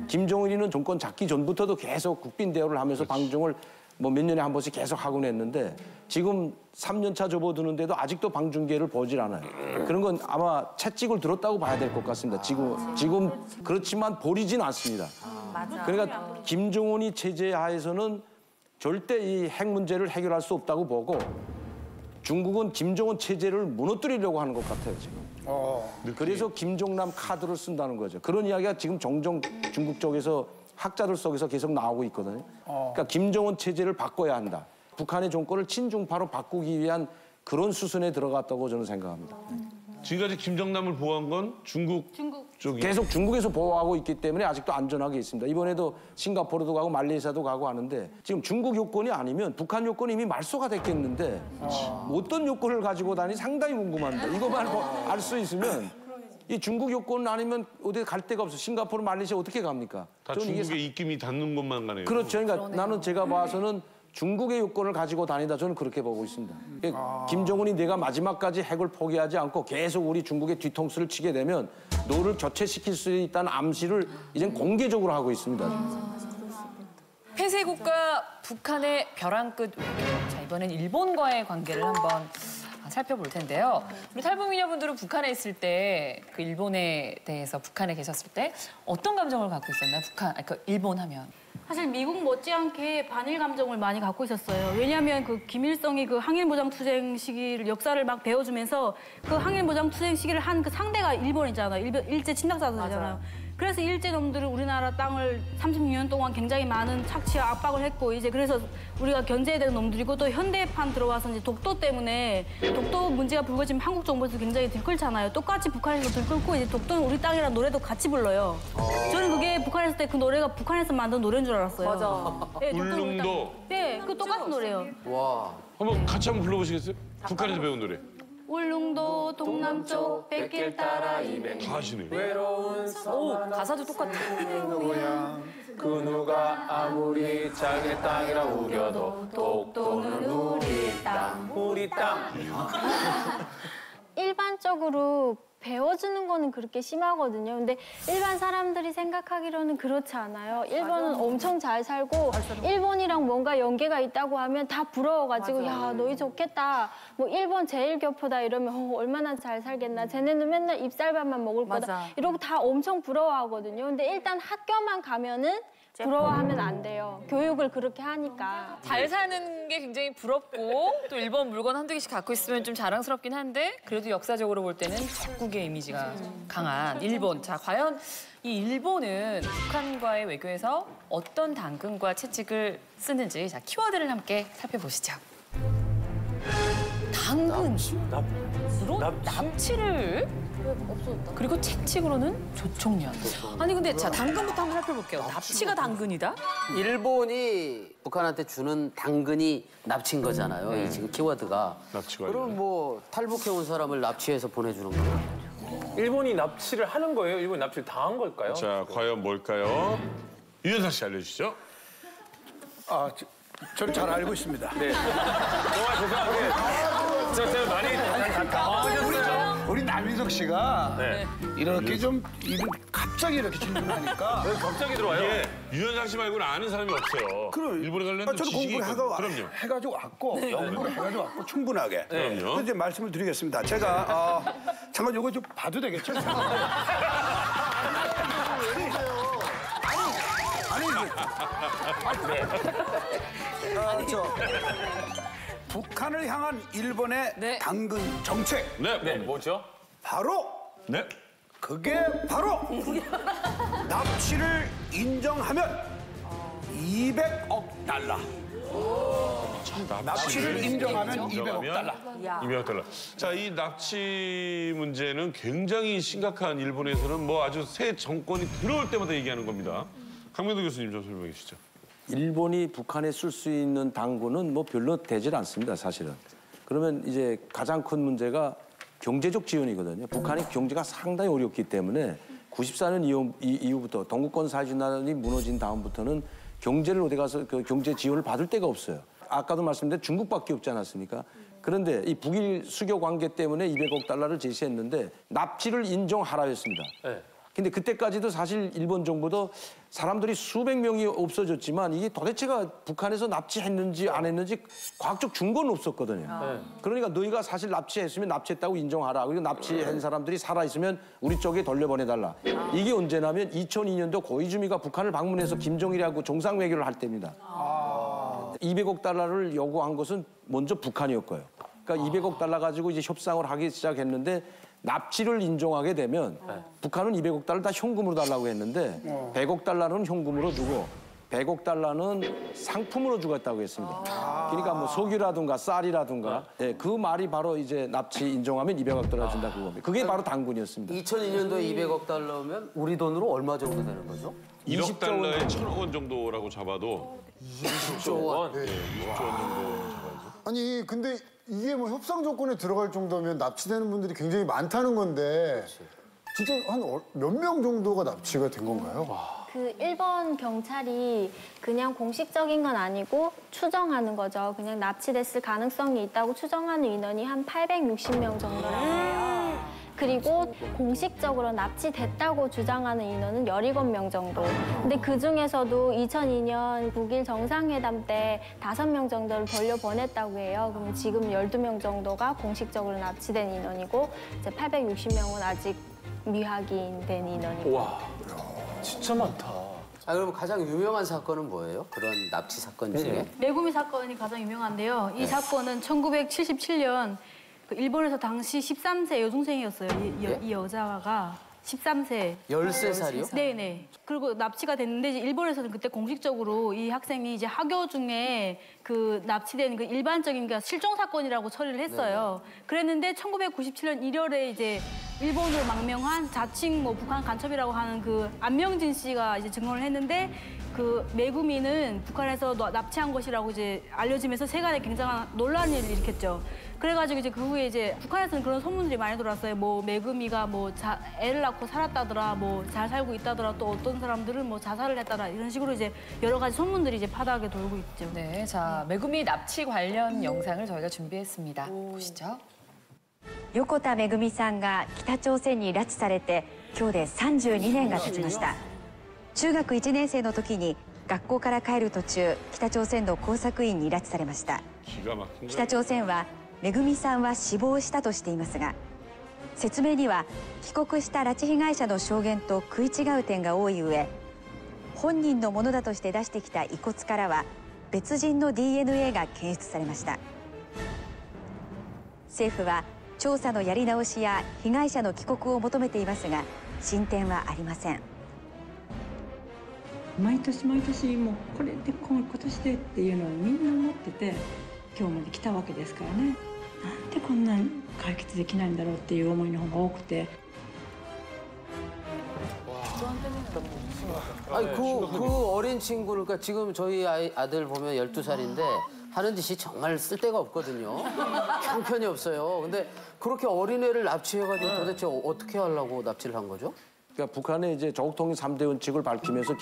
김정은이는 정권 잡기 전부터도 계속 국빈 대우를 하면서 방중을 뭐 몇 년에 한 번씩 계속 하곤 했는데 지금 3년 차 접어드는데도 아직도 방중계를 보질 않아요. 그런 건 아마 채찍을 들었다고 봐야 될 것 같습니다. 지금 그렇지만 버리진 않습니다. 그러니까 김정은이 체제 하에서는 절대 이 핵 문제를 해결할 수 없다고 보고 중국은 김정은 체제를 무너뜨리려고 하는 것 같아요, 지금. 그래서 김정남 카드를 쓴다는 거죠. 그런 이야기가 지금 종종 중국 쪽에서 학자들 속에서 계속 나오고 있거든요. 그러니까 김정은 체제를 바꿔야 한다. 북한의 정권을 친중파로 바꾸기 위한 그런 수순에 들어갔다고 저는 생각합니다. 지금까지 김정남을 보호한 건 중국 쪽이 계속 중국에서 보호하고 있기 때문에 아직도 안전하게 있습니다. 이번에도 싱가포르도 가고 말레이시아도 가고 하는데 지금 중국 요건이 아니면 북한 요건이 이미 말소가 됐겠는데 어떤 요건을 가지고 다니 상당히 궁금합니다. 이거만 알 수 있으면 이 중국 요건 아니면 어디 갈 데가 없어. 싱가포르, 말레이시아 어떻게 갑니까? 다 중국의 입김이 닿는 곳만 가네요. 그렇죠. 그러니까 나는 제가 봐서는 중국의 요건을 가지고 다니다 저는 그렇게 보고 있습니다. 김정은이 내가 마지막까지 핵을 포기하지 않고 계속 우리 중국의 뒤통수를 치게 되면 너를 교체시킬 수 있다는 암시를 이젠 공개적으로 하고 있습니다. 폐쇄국가 북한의 벼랑 끝 외교. 자, 이번엔 일본과의 관계를 한번 살펴볼 텐데요. 우리 탈북미녀분들은 북한에 있을 때 그 일본에 대해서 북한에 계셨을 때 어떤 감정을 갖고 있었나요? 일본 하면. 사실 미국 못지않게 반일 감정을 많이 갖고 있었어요. 왜냐하면 그 김일성이 그 항일무장투쟁 시기를 역사를 막 배워주면서 그 항일무장투쟁 시기를 한 그 상대가 일본이잖아요. 일제 침략자들이잖아요. 그래서 일제 놈들은 우리나라 땅을 36년 동안 굉장히 많은 착취와 압박을 했고 이제 그래서 우리가 견제해야 되는 놈들이고 또 현대판 들어와서 이제 독도 때문에 독도 문제가 불거지면 한국 정부에서 굉장히 들끓잖아요. 똑같이 북한에서 들끓고 이제 독도는 우리 땅이라는 노래도 같이 불러요. 저는 그게 북한에 있을 때 그 노래가 북한에서 만든 노래인 줄 알았어요. 맞아. 네, 울릉도. 네, 그 똑같은 노래예요. 와. 한번 같이 한번 불러보시겠어요? 북한에서 배운 노래. 울릉도 동남쪽 백길 따라 다 하시네요. 오, 가사도 똑같아. 그 누가 아무리 자기 땅이라 우겨도 독도는 우리 땅, 우리 땅. 일반적으로 배워주는 거는 그렇게 심하거든요. 근데 일반 사람들이 생각하기로는 그렇지 않아요. 일본은 엄청 잘 살고 일본이랑 뭔가 연계가 있다고 하면 다 부러워가지고 야 너희 좋겠다. 뭐 일본 제일 교포다 이러면 얼마나 잘 살겠나. 쟤네는 맨날 입쌀밥만 먹을 거다. 이러고 다 엄청 부러워하거든요. 근데 일단 학교만 가면은 부러워하면 안 돼요. 교육을 그렇게 하니까. 잘 사는 게 굉장히 부럽고 또 일본 물건 한두 개씩 갖고 있으면 좀 자랑스럽긴 한데 그래도 역사적으로 볼 때는 적국의 이미지가 강한 일본. 자, 과연 이 일본은 북한과의 외교에서 어떤 당근과 채찍을 쓰는지 자, 키워드를 함께 살펴보시죠. 당근으로 납치를 그리고 채찍으로는 조총련. 아니 근데 자 당근부터 한번 살펴볼게요. 납치가 당근이다? 일본이 북한한테 주는 당근이 납치인 거잖아요. 이 지금 키워드가. 그럼 뭐 탈북해온 사람을 납치해서 보내주는 거예요. 일본이 납치를 하는 거예요? 일본이 납치를 당한 걸까요? 자, 과연 뭘까요? 유현상 씨 알려주시죠. 저는 잘 알고 있습니다. 네. 정말 죄송한데 제가 많이 당황하셨어요. 우리 남인석 씨가 이렇게 좀 갑자기 이렇게 질문하니까 갑자기 들어와요. 예, 유현상 씨 말고는 아는 사람이 없어요. 그럼 일본에 관련된 저는 지식이 공부를 그럼요. 해가지고 왔고 연구를 해가지고 왔고 충분하게. 그럼요. 그래서 이제 말씀을 드리겠습니다. 제가 잠깐 이거 좀 봐도 되겠죠? 북한을 향한 일본의 당근 정책. 네, 뭐죠? 바로 네. 그게 바로 납치를 인정하면 200억 달러. 납치를 인정하면 200억 달러. 200억 달러. 자, 이 납치 문제는 굉장히 심각한 일본에서는 뭐 아주 새 정권이 들어올 때마다 얘기하는 겁니다. 강명도 교수님 좀 설명해 주시죠. 일본이 북한에 쓸 수 있는 당구는 뭐 별로 되질 않습니다, 사실은. 그러면 이제 가장 큰 문제가 경제적 지원이거든요. 북한의 경제가 상당히 어렵기 때문에 94년 이후부터 동구권 사진단이 무너진 다음부터는 경제를 어디 가서 그 경제 지원을 받을 데가 없어요. 아까도 말씀드린 중국밖에 없지 않았습니까? 그런데 이 북일 수교 관계 때문에 200억 달러를 제시했는데 납치를 인정하라였습니다. 네. 근데 그때까지도 사실 일본 정부도 사람들이 수백 명이 없어졌지만 이게 도대체가 북한에서 납치했는지 안 했는지 과학적 증거는 없었거든요. 그러니까 너희가 사실 납치했으면 납치했다고 인정하라. 그리고 납치한 사람들이 살아있으면 우리 쪽에 돌려보내달라. 이게 언제냐면 2002년도 고이즈미가 북한을 방문해서 김정일하고 정상회견을 할 때입니다. 200억 달러를 요구한 것은 먼저 북한이었고요. 그러니까 200억 달러 가지고 이제 협상을 하기 시작했는데 납치를 인정하게 되면 북한은 200억 달러 다 현금으로 달라고 했는데 100억 달러는 현금으로 주고 100억 달러는 상품으로 주겠다고 했습니다. 그러니까 뭐 석유라든가 쌀이라든가 그 말이 바로 이제 납치 인정하면 200억 달러 준다 그겁니다. 그게 바로 당군이었습니다. 2002년도에 200억 달러면 우리 돈으로 얼마 정도 되는 거죠? 1억 달러에 1,000억 원 정도라고 잡아도 20조 원. 네, 20조 원 정도 잡아야죠. 아니 근데 이게 뭐 협상 조건에 들어갈 정도면 납치되는 분들이 굉장히 많다는 건데 진짜 한 몇 명 정도가 납치가 된 건가요? 그 일본 경찰이 그냥 공식적인 건 아니고 추정하는 거죠. 그냥 납치됐을 가능성이 있다고 추정하는 인원이 한 860명 정도라고 해요. 그리고 공식적으로 납치됐다고 주장하는 인원은 17명 정도. 근데 그중에서도 2002년 북일 정상회담 때 5명 정도를 돌려보냈다고 해요. 그럼 지금 12명 정도가 공식적으로 납치된 인원이고 이제 860명은 아직 미확인된 인원이고. 와, 진짜 많다. 그럼 가장 유명한 사건은 뭐예요? 그런 납치 사건 중에? 메구미 사건이 가장 유명한데요. 이 사건은 1977년 그 일본에서 당시 13세 여중생이었어요. 이 여자가 13세. 13살이요? 네네. 그리고 납치가 됐는데 이제 일본에서는 그때 공식적으로 이 학생이 이제 학교 중에 그 납치된 그 일반적인 그 실종 사건이라고 처리를 했어요. 그랬는데 1997년 1월에 이제 일본으로 망명한 자칭 뭐 북한 간첩이라고 하는 그 안명진 씨가 이제 증언을 했는데 그 메구미는 북한에서 납치한 것이라고 이제 알려지면서 세간에 굉장한 논란을 일으켰죠. 그래가지고 이제 그 후에 이제 북한에서는 그런 소문들이 많이 돌았어요. 뭐 메구미가 뭐 애를 낳고 살았다더라, 뭐 잘 살고 있다더라, 또 어떤 사람들은 뭐 자살을 했다더라 이런 식으로 이제 여러 가지 소문들이 이제 파다하게 돌고 있죠. 네, 자 메구미 납치 관련 영상을 저희가 준비했습니다. 보시죠. 横田めぐみさんが北朝鮮に拉致されて今日で32年が経ちました。中学1年生の時に学校から帰る途中北朝鮮の工作員に拉致されました。 北朝鮮はめぐみさんは死亡したとしていますが説明には帰国した拉致被害者の証言と食い違う点が多い上本人のものだとして出してきた遺骨からは別人の DNA が検出されました。政府は調査のやり直しや被害者の帰国を求めていますが進展はありません。毎年毎年もうこれで今年でっていうのをみんな思ってて今日まで来たわけですからね。なんでこんなに解決できないんだろうっていう思いの方が多くて。 아니 그 어린 친구를 그러니까 지금 저희 아들 보면 12살인데 하는 짓이 정말 쓸데가 없거든요. 형편이 없어요. 근데 그렇게 어린애를 납치해가지고 도대체 어떻게 하려고 납치를 한 거죠? 그러니까 북한의 이제 조국통일 3대 원칙을 밝히면서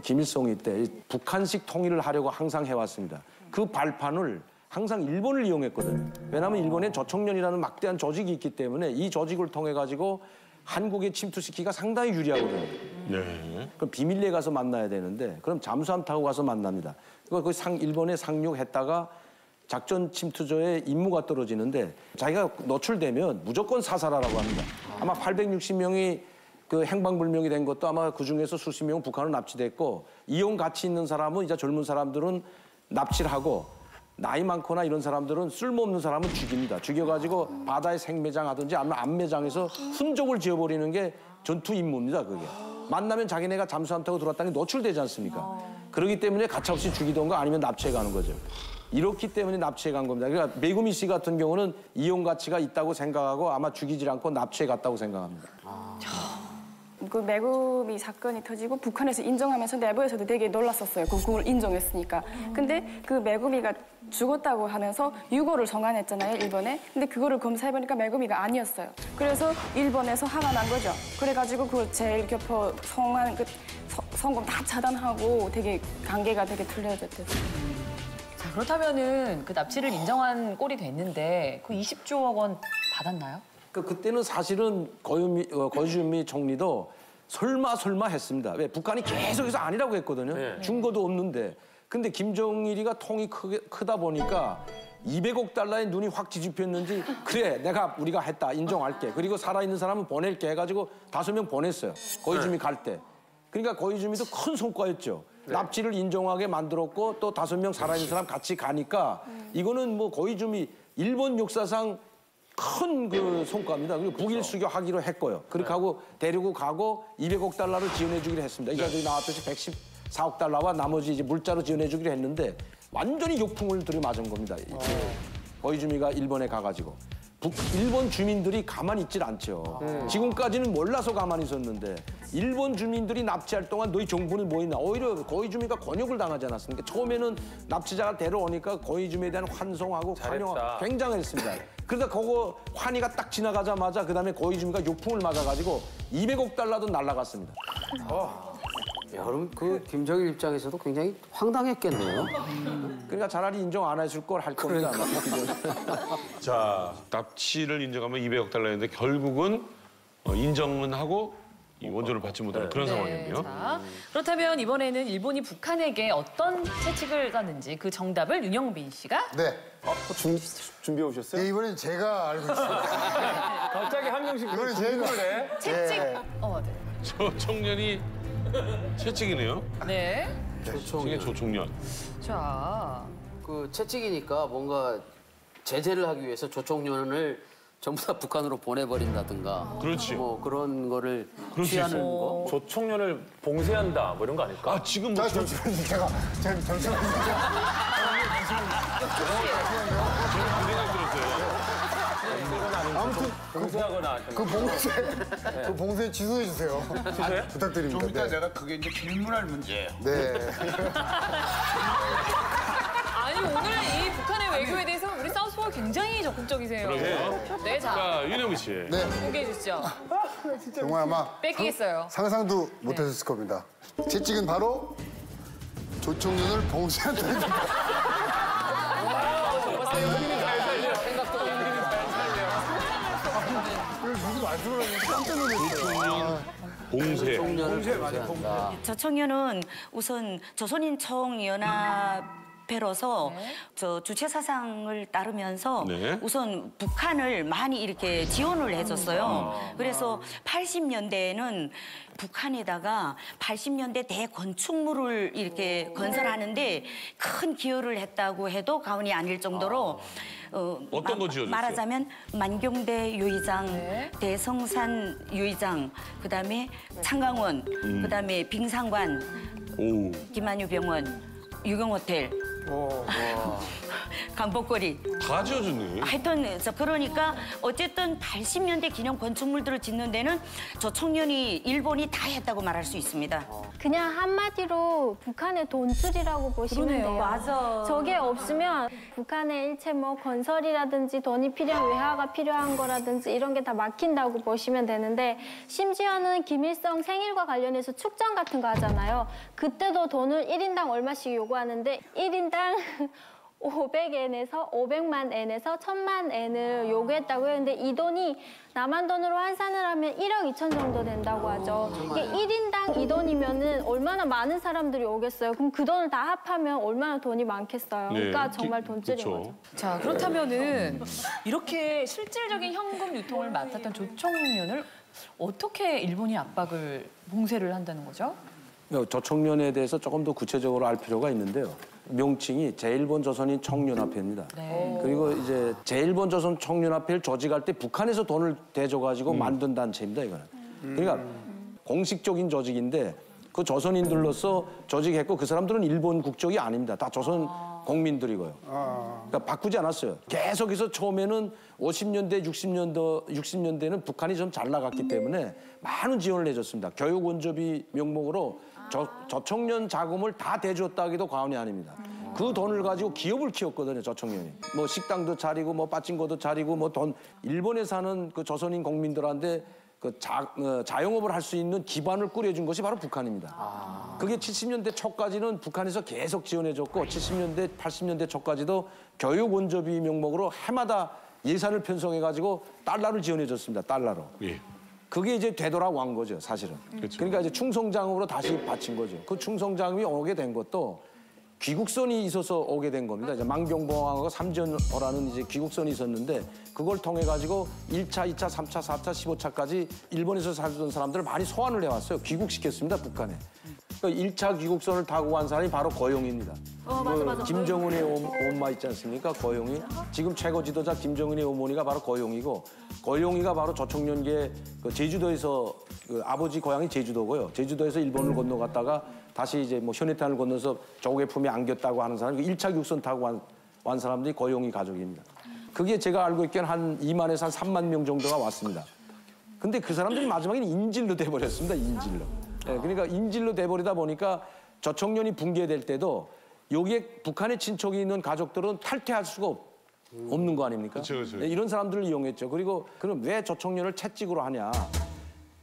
김일성이 때 북한식 통일을 하려고 항상 해왔습니다. 그 발판을 항상 일본을 이용했거든요. 왜냐하면 일본에 조청년이라는 막대한 조직이 있기 때문에 이 조직을 통해 가지고 한국에 침투시키기가 상당히 유리하거든요. 네. 그럼 비밀리에 가서 만나야 되는데 그럼 잠수함 타고 가서 만납니다. 그 일본에 상륙했다가 작전 침투조의 임무가 떨어지는데 자기가 노출되면 무조건 사살하라고 합니다. 아마 860명이 그 행방불명이 된 것도 아마 그중에서 수십 명은 북한으로 납치됐고 이용 가치 있는 사람은 이제 젊은 사람들은 납치를 하고 나이 많거나 이런 사람들은 쓸모없는 사람은 죽입니다. 죽여가지고 바다에 생매장하든지 아니면 안매장해서 흔적을 지어버리는 게 전투 임무입니다. 그게. 만나면 자기네가 잠수함 타고 들어왔다는 게 노출되지 않습니까? 그렇기 때문에 가차없이 죽이던가 아니면 납치해 가는 거죠. 이렇기 때문에 납치해 간 겁니다. 그러니까 메구미 씨 같은 경우는 이용 가치가 있다고 생각하고 아마 죽이질 않고 납치해 갔다고 생각합니다. 그 메구미 사건이 터지고 북한에서 인정하면서 내부에서도 되게 놀랐었어요. 그걸 인정했으니까. 근데 그 메구미가 죽었다고 하면서 유고를 송환했잖아요, 일본에. 근데 그거를 검사해보니까 메구미가 아니었어요. 그래서 일본에서 화가 난 거죠. 그래가지고 그 제일교포 송환 그 성공 다 차단하고 되게 관계가 되게 틀려졌대요. 자, 그렇다면은 그 납치를 인정한 꼴이 됐는데 그 20조억 원 받았나요? 그때는 사실은 거주미 총리도 설마 했습니다. 왜? 북한이 계속해서 아니라고 했거든요. 네. 증거도 없는데. 근데 김정일이가 통이 크다 보니까 200억 달러에 눈이 확 뒤집혔는지 그래 우리가 했다 인정할게. 그리고 살아있는 사람은 보낼게 해가지고 5명 보냈어요. 거주미 갈 때. 그러니까 거주미도 큰 성과였죠. 네. 납치를 인정하게 만들었고 또 5명 살아있는 사람 같이 가니까 이거는 뭐 거주미 일본 역사상 큰 그 성과입니다. 그리고 북일 수교하기로 했고요. 그렇게 하고 데리고 가고 200억 달러를 지원해 주기로 했습니다. 이제 저기 나왔듯이 114억 달러와 나머지 이제 물자로 지원해 주기로 했는데 완전히 욕풍을 들이맞은 겁니다. 거주미가 일본에 가가지고. 일본 주민들이 가만히 있질 않죠. 지금까지는 몰라서 가만히 있었는데 일본 주민들이 납치할 동안 너희 정부는 뭐 있나. 오히려 거주민가 권역을 당하지 않았습니까? 처음에는 납치자가 데려오니까 거주민에 대한 환송하고 환영하고 굉장했습니다. 그러다 그거 환희가 딱 지나가자마자 그다음에 거주민가 욕풍을 맞아가지고 200억 달러도 날라갔습니다. 그럼 그 김정일 입장에서도 굉장히 황당했겠네요. 그러니까 차라리 인정 안 했을 걸 할 겁니다. 자, 납치를 인정하면 200억 달러였는데 결국은 인정은 하고 이 원조를 받지 못하는 그런 상황이네요. 자, 그렇다면 이번에는 일본이 북한에게 어떤 채찍을 쐈는지 그 정답을 윤영빈 씨가 네. 준비해 오셨어요? 네, 이번엔 제가 알고 있습니다. 갑자기 한 명씩 이번엔 제가. 채찍. 네. 네. 저 청년이 채찍이네요. 네. 조총련. 자, 그 채찍이니까 뭔가 제재를 하기 위해서 조총련을 전부 다 북한으로 보내버린다든가. 그렇지. 뭐 그런 거를 취하는 거. 조총련을 봉쇄한다 뭐 이런 거 아닐까? 아 지금 자, 잠시만요. 제가 잠시만요. 아무튼 봉쇄하거나 그 봉쇄 취소해 주세요. 취소해? 부탁드립니다. 좀 이따 네. 내가 그게 이제 질문할 문제예요. 네. 아니 오늘 이 북한의 외교에 대해서 우리 사우스포가 굉장히 적극적이세요. 그러게요. 네, 자, 윤영빈 씨. 네. 공개해 주시죠. 정말 아마 뺏기겠어요. 상상도 못하셨을 겁니다. 채찍은 바로 조총련을 봉쇄한다는 무슨 말씀을 하는지 깜짝 놀랐어요. 봉쇄. 조총련은 우선 조선인총연합회로서 저 주체 사상을 따르면서 네. 우선 북한을 많이 이렇게 지원을 해줬어요. 그래서 80년대에는 북한에다가 80년대 대건축물을 이렇게 건설하는데 큰 기여를 했다고 해도 과언이 아닐 정도로 어떤 거 지어줬어요? 말하자면 만경대 유의장, 대성산 유의장, 그다음에 창강원, 그다음에 빙상관, 김한유 병원, 유경호텔, 강복거리. 다 지어줬네. 하여튼 그러니까 어쨌든 80년대 기념 건축물들을 짓는 데는 조총련이 일본이 다 했다고 말할 수 있습니다. 그냥 한마디로 북한의 돈줄이라고 보시면 그러네요. 돼요. 맞아. 저게 없으면 북한의 일체 뭐 건설이라든지 돈이 필요한 외화가 필요한 거라든지 이런 게 다 막힌다고 보시면 되는데 심지어는 김일성 생일과 관련해서 축전 같은 거 하잖아요. 그때도 돈을 1인당 얼마씩 요구하는데 1인당 500엔에서 500만 엔에서 1000만 엔을 요구했다고 했는데 이 돈이 남한 돈으로 환산을 하면 1억 2천 정도 된다고 하죠. 이게 1인당 이 돈이면은 얼마나 많은 사람들이 오겠어요. 그럼 그 돈을 다 합하면 얼마나 돈이 많겠어요. 그러니까 정말 돈줄인 거죠. 자, 그렇다면은 이렇게 실질적인 현금 유통을 맡았던 조청년을 어떻게 일본이 압박을 봉쇄를 한다는 거죠? 조청년에 대해서 조금 더 구체적으로 알 필요가 있는데요. 명칭이 제일본 조선인 청년합회입니다. 네. 그리고 이제 제일본 조선 청년합회를 조직할 때 북한에서 돈을 대줘가지고 만든 단체입니다, 이거는. 그러니까 공식적인 조직인데 그 조선인들로서 조직했고 그 사람들은 일본 국적이 아닙니다. 다 조선 국민들이고요. 그러니까 바꾸지 않았어요. 계속해서 처음에는 50년대, 60년대는 북한이 좀 잘 나갔기 때문에 많은 지원을 해줬습니다. 교육 원조비 명목으로 저청년 자금을 다 대줬다 하기도 과언이 아닙니다. 그 돈을 가지고 기업을 키웠거든요, 저청년이. 뭐 식당도 차리고 뭐 빠찡거도 차리고 뭐 돈 일본에 사는 그 조선인 국민들한테 그 자영업을 할 수 있는 기반을 꾸려준 것이 바로 북한입니다. 그게 70년대 초까지는 북한에서 계속 지원해줬고 70년대, 80년대 초까지도 교육 원조비 명목으로 해마다 예산을 편성해가지고 달러를 지원해줬습니다. 달러로. 예. 그게 이제 되돌아온 거죠, 사실은. 그러니까 이제 충성자금으로 다시 바친 거죠. 그 충성자금이 오게 된 것도 귀국선이 있어서 오게 된 겁니다. 이제 망병봉하고 삼전호라는 이제 귀국선이 있었는데 그걸 통해 가지고 1차, 2차, 3차, 4차, 15차까지 일본에서 살던 사람들을 많이 소환을 해왔어요. 귀국시켰습니다, 북한에. 그러니까 1차 귀국선을 타고 간 사람이 바로 고용입니다. 맞아. 김정은의 엄마 있지 않습니까? 고용이. 지금 최고 지도자 김정은의 어머니가 바로 고용이고 고용이가 바로 조청년계 그 제주도에서 그 아버지 고향이 제주도고요. 제주도에서 일본을 건너갔다가 다시 이제 뭐 현해탄을 건너서 조국의 품에 안겼다고 하는 사람이 1차 귀국선 타고 간 사람들이 고용이 가족입니다. 그게 제가 알고 있기에는 한 2만에서 한 3만 명 정도가 왔습니다. 근데 그 사람들이 마지막에는 인질로 돼버렸습니다, 인질로. 네, 그러니까 인질로 돼버리다 보니까 저청년이 붕괴될 때도 여기에 북한의 친척이 있는 가족들은 탈퇴할 수가 없는 거 아닙니까? 그렇죠. 네, 이런 사람들을 이용했죠. 그리고 그럼 왜 저청년을 채찍으로 하냐?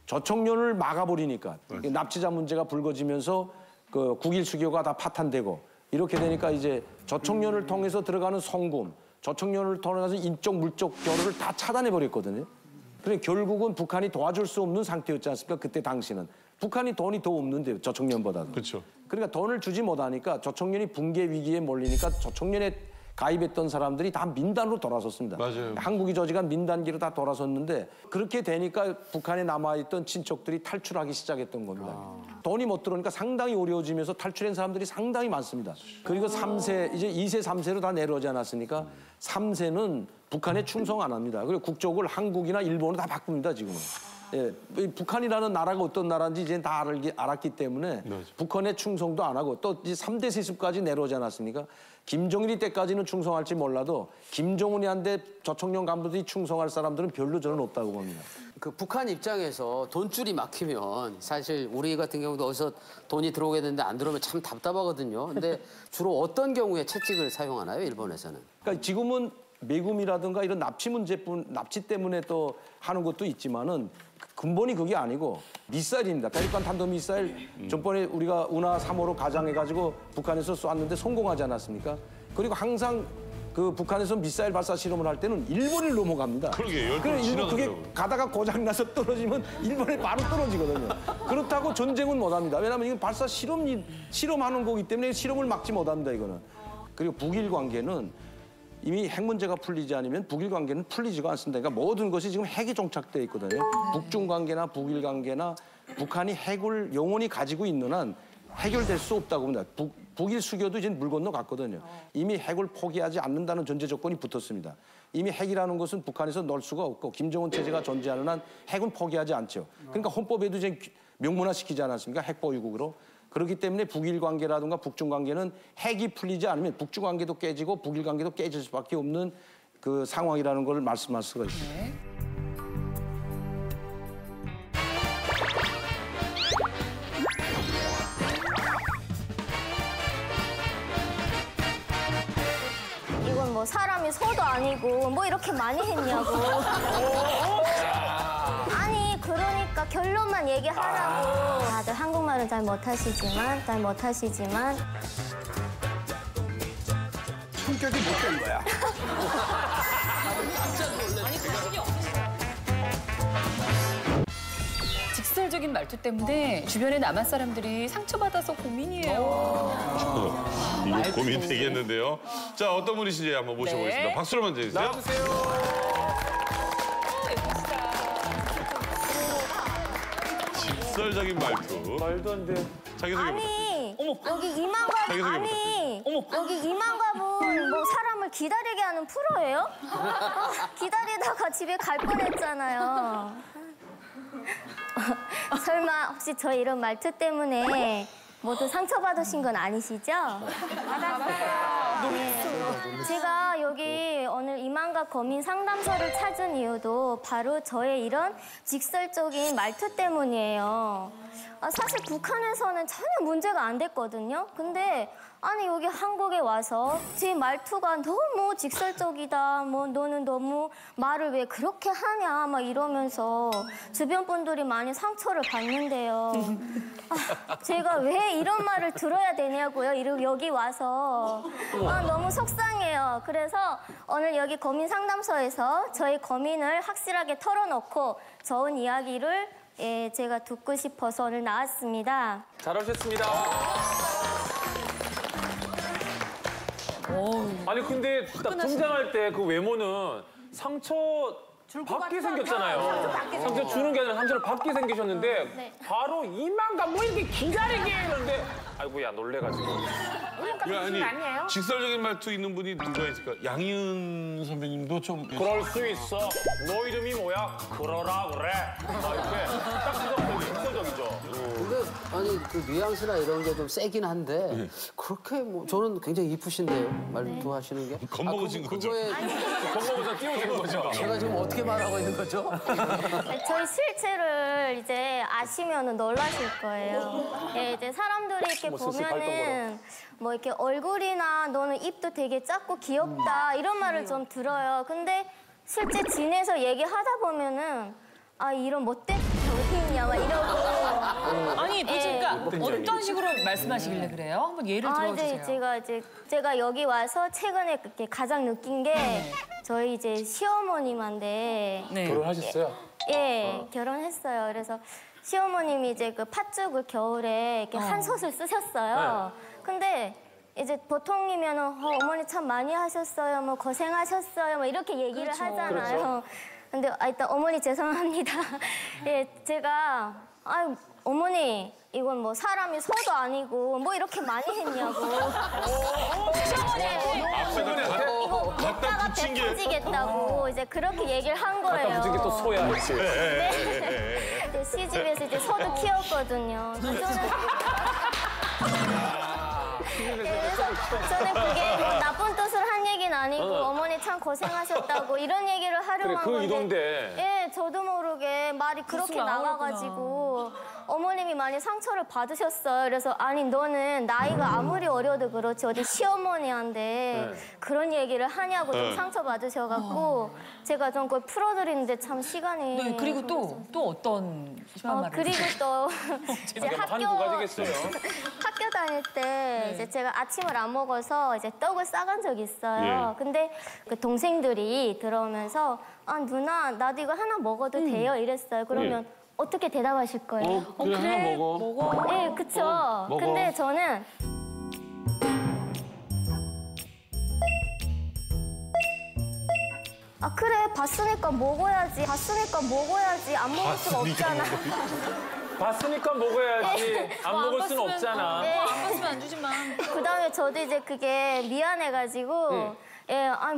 저청년을 막아버리니까 납치자 문제가 불거지면서 그 국일 수교가 다 파탄되고 이렇게 되니까 이제 저청년을 통해서 들어가는 송금, 저청년을 통해서 인적 물적 교류를 다 차단해 버렸거든요. 그래 결국은 북한이 도와줄 수 없는 상태였지 않습니까? 그때 당시는 북한이 돈이 더 없는데요, 저청년보다도. 그렇죠. 그러니까 돈을 주지 못하니까 저청년이 붕괴 위기에 몰리니까 저청년에 가입했던 사람들이 다 민단으로 돌아섰습니다. 맞아요. 한국이 조직한 민단기로 다 돌아섰는데 그렇게 되니까 북한에 남아있던 친척들이 탈출하기 시작했던 겁니다. 돈이 못 들어오니까 상당히 어려워지면서 탈출한 사람들이 상당히 많습니다. 그리고 3세, 이제 2세, 3세로 다 내려오지 않았으니까 3세는 북한에 충성 안 합니다. 그리고 국적을 한국이나 일본으로 다 바꿉니다, 지금은. 예, 북한이라는 나라가 어떤 나라인지 이제 다 알았기 때문에 북한에 충성도 안 하고 또 이제 3대 세습까지 내려오지 않았습니까? 김정일이 때까지는 충성할지 몰라도 김정은이한테 저청년 간부들이 충성할 사람들은 별로 저는 없다고 봅니다. 그 북한 입장에서 돈줄이 막히면 사실 우리 같은 경우도 어디서 돈이 들어오게 되는데 안 들어오면 참 답답하거든요. 근데 주로 어떤 경우에 채찍을 사용하나요, 일본에서는? 그러니까 지금은 매금이라든가 이런 납치 때문에 또 하는 것도 있지만은 근본이 그게 아니고 미사일입니다. 대륙간 탄도미사일 전번에 우리가 운하 3호로 가장해가지고 북한에서 쐈는데 성공하지 않았습니까? 그리고 항상 그 북한에서 미사일 발사 실험을 할 때는 일본을 넘어갑니다. 그러게, 열 그래, 번 일본 그게 지나가더라고요. 가다가 고장나서 떨어지면 일본에 바로 떨어지거든요. 그렇다고 전쟁은 못합니다. 왜냐하면 이건 발사 실험하는 거기 때문에 실험을 막지 못합니다, 이거는. 그리고 북일 관계는 이미 핵 문제가 풀리지 않으면 북일 관계는 풀리지가 않습니다. 그러니까 모든 것이 지금 핵에 종착되어 있거든요. 북중 관계나 북일 관계나 북한이 핵을 영원히 가지고 있는 한 해결될 수 없다고 봅니다. 북일 수교도 이제 물 건너 갔거든요. 이미 핵을 포기하지 않는다는 전제 조건이 붙었습니다. 이미 핵이라는 것은 북한에서 넣을 수가 없고 김정은 체제가 존재하는 한 핵은 포기하지 않죠. 그러니까 헌법에도 이제 명문화시키지 않았습니까? 핵 보유국으로. 그렇기 때문에 북일 관계라든가 북중 관계는 핵이 풀리지 않으면 북중 관계도 깨지고 북일 관계도 깨질 수밖에 없는 그 상황이라는 걸 말씀할 수가 있습니다. 네. 이건 뭐 사람이 소도 아니고 뭐 이렇게 많이 했냐고. 아니 그러니까 결론만 얘기하라고. 다들 한국말은 잘 못하시지만 성격이 못된 거야. 아니 자신이 없으시다. 직설적인 말투 때문에 주변의 남한 사람들이 상처받아서 고민이에요. 이거 고민 되겠는데요. 자, 어떤 분이신지 한번 모셔보겠습니다. 네. 박수로 먼저 해주세요. 나와주세요. 직설적인 말투. 말도 안 돼. 자기소개 아니 부탁드립니다. 여기 이만갑 자기소개 아니 여기 이만갑은 뭐 사람을 기다리게 하는 프로예요? 기다리다가 집에 갈 뻔했잖아요. 설마 혹시 저 이런 말투 때문에 모두 상처받으신 건 아니시죠? 네. 제가 여기 오늘 이만갑 고민 상담소를 찾은 이유도 바로 저의 이런 직설적인 말투 때문이에요. 사실 북한에서는 전혀 문제가 안 됐거든요. 근데 아니 여기 한국에 와서 제 말투가 너무 직설적이다. 뭐 너는 너무 말을 왜 그렇게 하냐 막 이러면서 주변 분들이 많이 상처를 받는데요. 제가 왜 이런 말을 들어야 되냐고요. 여기 와서 너무 속상해요. 그래서 오늘 여기 고민 상담소에서 저희 고민을 확실하게 털어놓고 좋은 이야기를 제가 듣고 싶어서 오늘 나왔습니다. 잘 오셨습니다. 아니 근데 딱 등장할 때 그 외모는 상처 받게 생겼잖아요. 상처 주는 게 아니라 상처를 받게 생기셨는데 네. 바로 이만가 뭐 이렇게 기다리게 했는데 아이고야 놀래가지고. 왜 아니 직설적인 말투 있는 분이 누가 있을까? 양희은 선배님도 좀 그럴 수 있어. 너 이름이 뭐야? 그러라 그래. 이렇게 딱 그거 직설적이죠. 근데 아니 그 뉘앙스나 이런 게 좀 세긴 한데 그렇게 뭐 저는 굉장히 이쁘신데요. 말도 하시는 게. 겁먹으신 거죠? 겁먹어서 띄워주는 거죠. 제가 지금 어떻게 말하고 있는 거죠? 저희 실체를 이제 아시면 놀라실 거예요. 이제 사람들이 이렇게 보면은 뭐 이렇게 얼굴이나 너는 입도 되게 작고 귀엽다 이런 말을 좀 들어요. 근데 실제 지내서 얘기하다 보면은 이런 못된 어디 있냐 막 이러고. 아니 그러니까 어떤 식으로 말씀하시길래 그래요? 한번 예를 들어주세요. 제가 여기 와서 최근에 가장 느낀 게 저희 이제 시어머님한테 결혼하셨어요? 예, 결혼했어요. 그래서 시어머님이 이제 그 팥죽을 겨울에 이렇게 한 솥을 쓰셨어요. 근데 이제 보통이면은 어머니 참 많이 하셨어요, 뭐 고생하셨어요, 뭐 이렇게 얘기를 하잖아요. 그렇죠. 근데 일단 어머니 죄송합니다. 예, 제가 어머니 이건 뭐 사람이 소도 아니고 뭐 이렇게 많이 했냐고. 이거 먹다가 배 터지겠다고 이제 그렇게 얘기를 한 거예요. 갖다 붙인 게 또 소야. 네. 시집에서 이제 소도 키웠거든요. 그래서 저는 그게 뭐 나쁜 뜻을 한 얘기는 아니고 어머니 참 고생하셨다고 이런 얘기를 하려고 한 그 건데 이건데. 예, 저도 모르게 말이 그렇게 나와가지고 어머님이 많이 상처를 받으셨어요. 그래서 아니 너는 나이가 아무리 어려도 그렇지 어디 시어머니한테 그런 얘기를 하냐고 좀 상처 받으셔갖고 제가 좀 그걸 풀어드리는데 참 시간이 네, 그리고 또 어떤 심한 말을 그리고 또 이제 한두 가지겠어요. 학교 다닐 때 이제 제가 아침을 안 먹어서 이제 떡을 싸간 적이 있어요. 근데 그 동생들이 들어오면서 누나 나도 이거 하나 먹어도 돼요 이랬어요. 그러면 어떻게 대답하실 거예요? 그래, 하나 먹어. 네, 그쵸. 먹어. 근데 저는 그래 봤으니까 먹어야지. 안 먹을 수가 없잖아. 봤으니까 먹어야지. 안 먹을 순 없잖아. 안 봤으면 안 주지만. 그다음에 저도 이제 그게 미안해가지고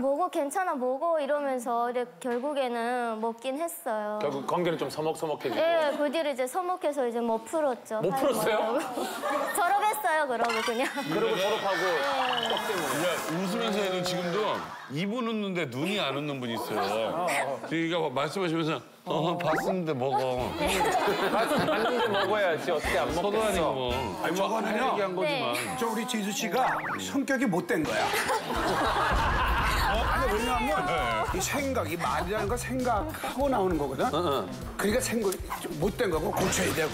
먹어 괜찮아 먹어 이러면서 결국에는 먹긴 했어요. 결국 관계는 좀 서먹서먹해지고. 그 뒤로 이제 서먹해서 이제 못 풀었죠. 못 풀었어요? 졸업했어요 그러고 그냥. 그러고 졸업하고 떡 때문에. 웃으면서 해도 지금도 입은 웃는데 눈이 안 웃는 분이 있어요. 그러니까 말씀하시면서 봤는데 먹어. 봤는데 먹어야지. 어떻게 안 먹겠어. 서도 아니고 뭐. 아니 저거는요. 얘기한 거지만. 저 우리 지수 씨가 성격이 못된 거야. 아니 왜냐하면 이 생각, 이 말이라는 거 생각하고 나오는 거거든. 그러니까 못된 거고 고쳐야 되고.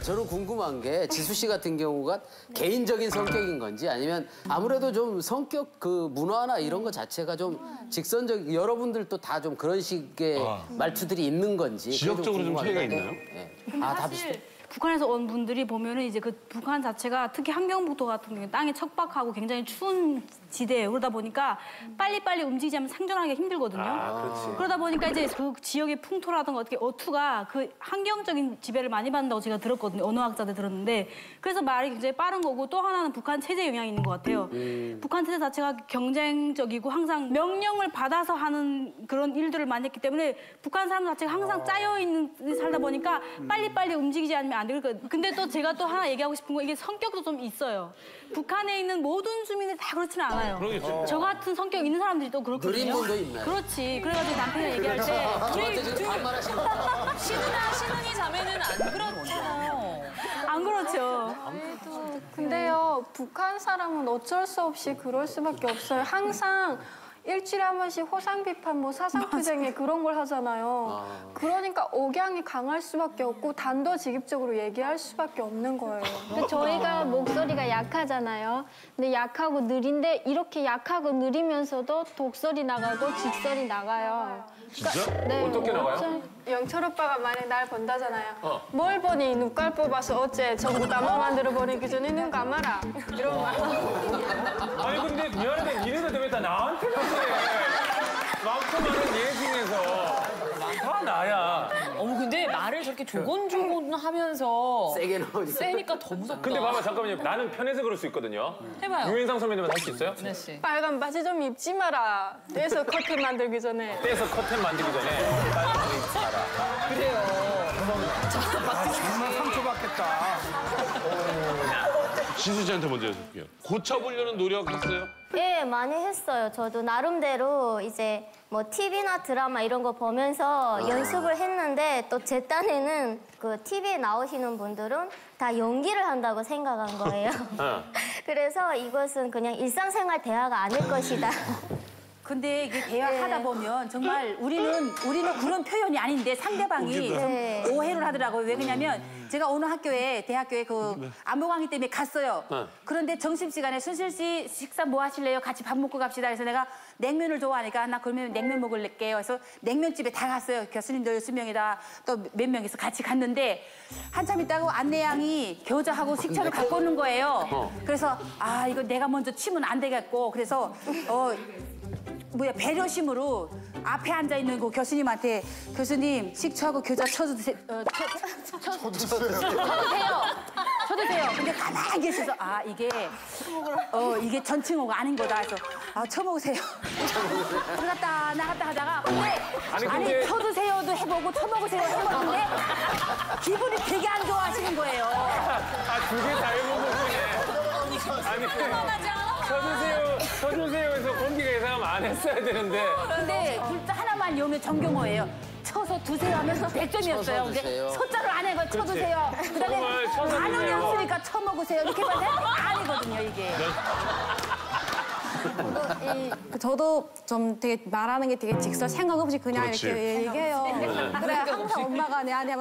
저는 궁금한 게 지수 씨 같은 경우가 개인적인 성격인 건지 아니면 아무래도 좀 성격 그 문화나 이런 거 자체가 좀 직선적 여러분들도 다 좀 그런 식의 말투들이 있는 건지 지역적으로 좀 차이가 있나요? 네. 다 비슷해. 북한에서 온 분들이 보면은 이제 그 북한 자체가 특히 함경북도 같은 경우 땅이 척박하고 굉장히 추운 지대예요. 그러다 보니까 빨리빨리 움직이지 않으면 생존하기가 힘들거든요. 그러다 보니까 이제 그 지역의 풍토라든가 어떻게 어투가 그 환경적인 지배를 많이 받는다고 제가 들었거든요. 언어학자들 들었는데 그래서 말이 굉장히 빠른 거고 또 하나는 북한 체제 영향이 있는 것 같아요. 북한 체제 자체가 경쟁적이고 항상 명령을 받아서 하는 그런 일들을 많이 했기 때문에 북한 사람 자체가 항상 짜여 있는 살다 보니까 빨리빨리 움직이지 않으면 안 돼요. 근데 또 제가 또 하나 얘기하고 싶은 건 이게 성격도 좀 있어요. 북한에 있는 모든 주민들이 다 그렇지는 않아요. 그러겠죠. 저 같은 성격 있는 사람들이 또 그렇거든요. 느린 분도 있나요? 그렇지. 그래가지고 남편이 얘기할 때 저한테 지금 반말하시는 거예요. 신은이 자매는 안 그렇잖아요. 안 그렇죠. 근데요, 북한 사람은 어쩔 수 없이 그럴 수밖에 없어요. 항상 일주일에 한 번씩 호상 비판, 뭐 사상투쟁에 그런 걸 하잖아요. 그러니까 억양이 강할 수밖에 없고 단도직입적으로 얘기할 수밖에 없는 거예요. 근데 저희가 목소리가 약하잖아요. 근데 약하고 느린데 이렇게 약하고 느리면서도 독설이 나가고 직설이 나가요. 진짜? 네, 어떻게 나가요? 영철 오빠가 만약 날 본다잖아요. 뭘 보니 눈깔 뽑아서 어째 전부 까마 만들어 버리기 전에 눈 감아라. 이런 말. 아니 근데 미안한데 니네들 왜 다 나한테만 그래? 많고 많은 얘 중에서 다 나야. 어머 근데 말을 저렇게 조곤조곤 하면서 세게 나오니까. 세니까 더 무섭다. 근데 봐봐 잠깐만요. 나는 편해서 그럴 수 있거든요. 해봐요. 유인상 선배님은 할 수 있어요? 네 씨. 빨간 바지 좀 입지 마라. 떼서 커튼 만들기 전에. 떼서 커튼 만들기 전에 빨간 옷 입지 마라. 그래요. 정말 상처받겠다. 지수 씨한테 먼저 여쭤볼게요. 고쳐보려는 노력했어요? 예, 많이 했어요. 저도 나름대로 이제 뭐 TV나 드라마 이런 거 보면서 연습을 했는데 또 제 딴에는 그 TV에 나오시는 분들은 다 연기를 한다고 생각한 거예요. 그래서 이것은 그냥 일상생활 대화가 아닐 것이다. 근데 이게 대화하다 보면 정말 우리는 그런 표현이 아닌데 상대방이 좀 오해를 하더라고요. 왜 그러냐면 제가 어느 대학교에 그 안보 강의 때문에 갔어요. 그런데 점심시간에 순실 씨 식사 뭐 하실래요? 같이 밥 먹고 갑시다. 그래서 내가 냉면을 좋아하니까 나 그러면 냉면 먹을게요. 그래서 냉면집에 다 갔어요. 교수님들 6명이다 또 몇 명이서 같이 갔는데 한참 있다가 안내양이 겨자하고 식초를 갖고 오는 거예요. 그래서 아 이거 내가 먼저 치면 안 되겠고 그래서 배려심으로 앞에 앉아 있는 그 교수님한테 교수님 식초하고 겨자 쳐주세요. 쳐주세요. 근데 가만히 계셔서 이게 전칭어가 아닌 거다. 그래서 쳐먹으세요. 들어갔다 나갔다 하다가 근데 쳐주세요도 해보고 쳐먹으세요 해봤는데 기분이 되게 안 좋아하시는 거예요. 두 개 다 해보고 아니 쳐주세요 해서 공기가 이상하면 안 했어야 되는데. 근데 글자 하나만 외우면 정경어예요. 쳐서 두세요 하면 100점이었어요. 근데 소자를 안 해서 쳐두세요. 그다음에 반응이 없으니까 쳐먹으세요. 이렇게만 해? 아니거든요, 이게. 저도 좀 되게 말하는 게 되게 직설 생각 없이 그냥 그렇지. 이렇게 얘기해요. 그래 항상 엄마가 내한테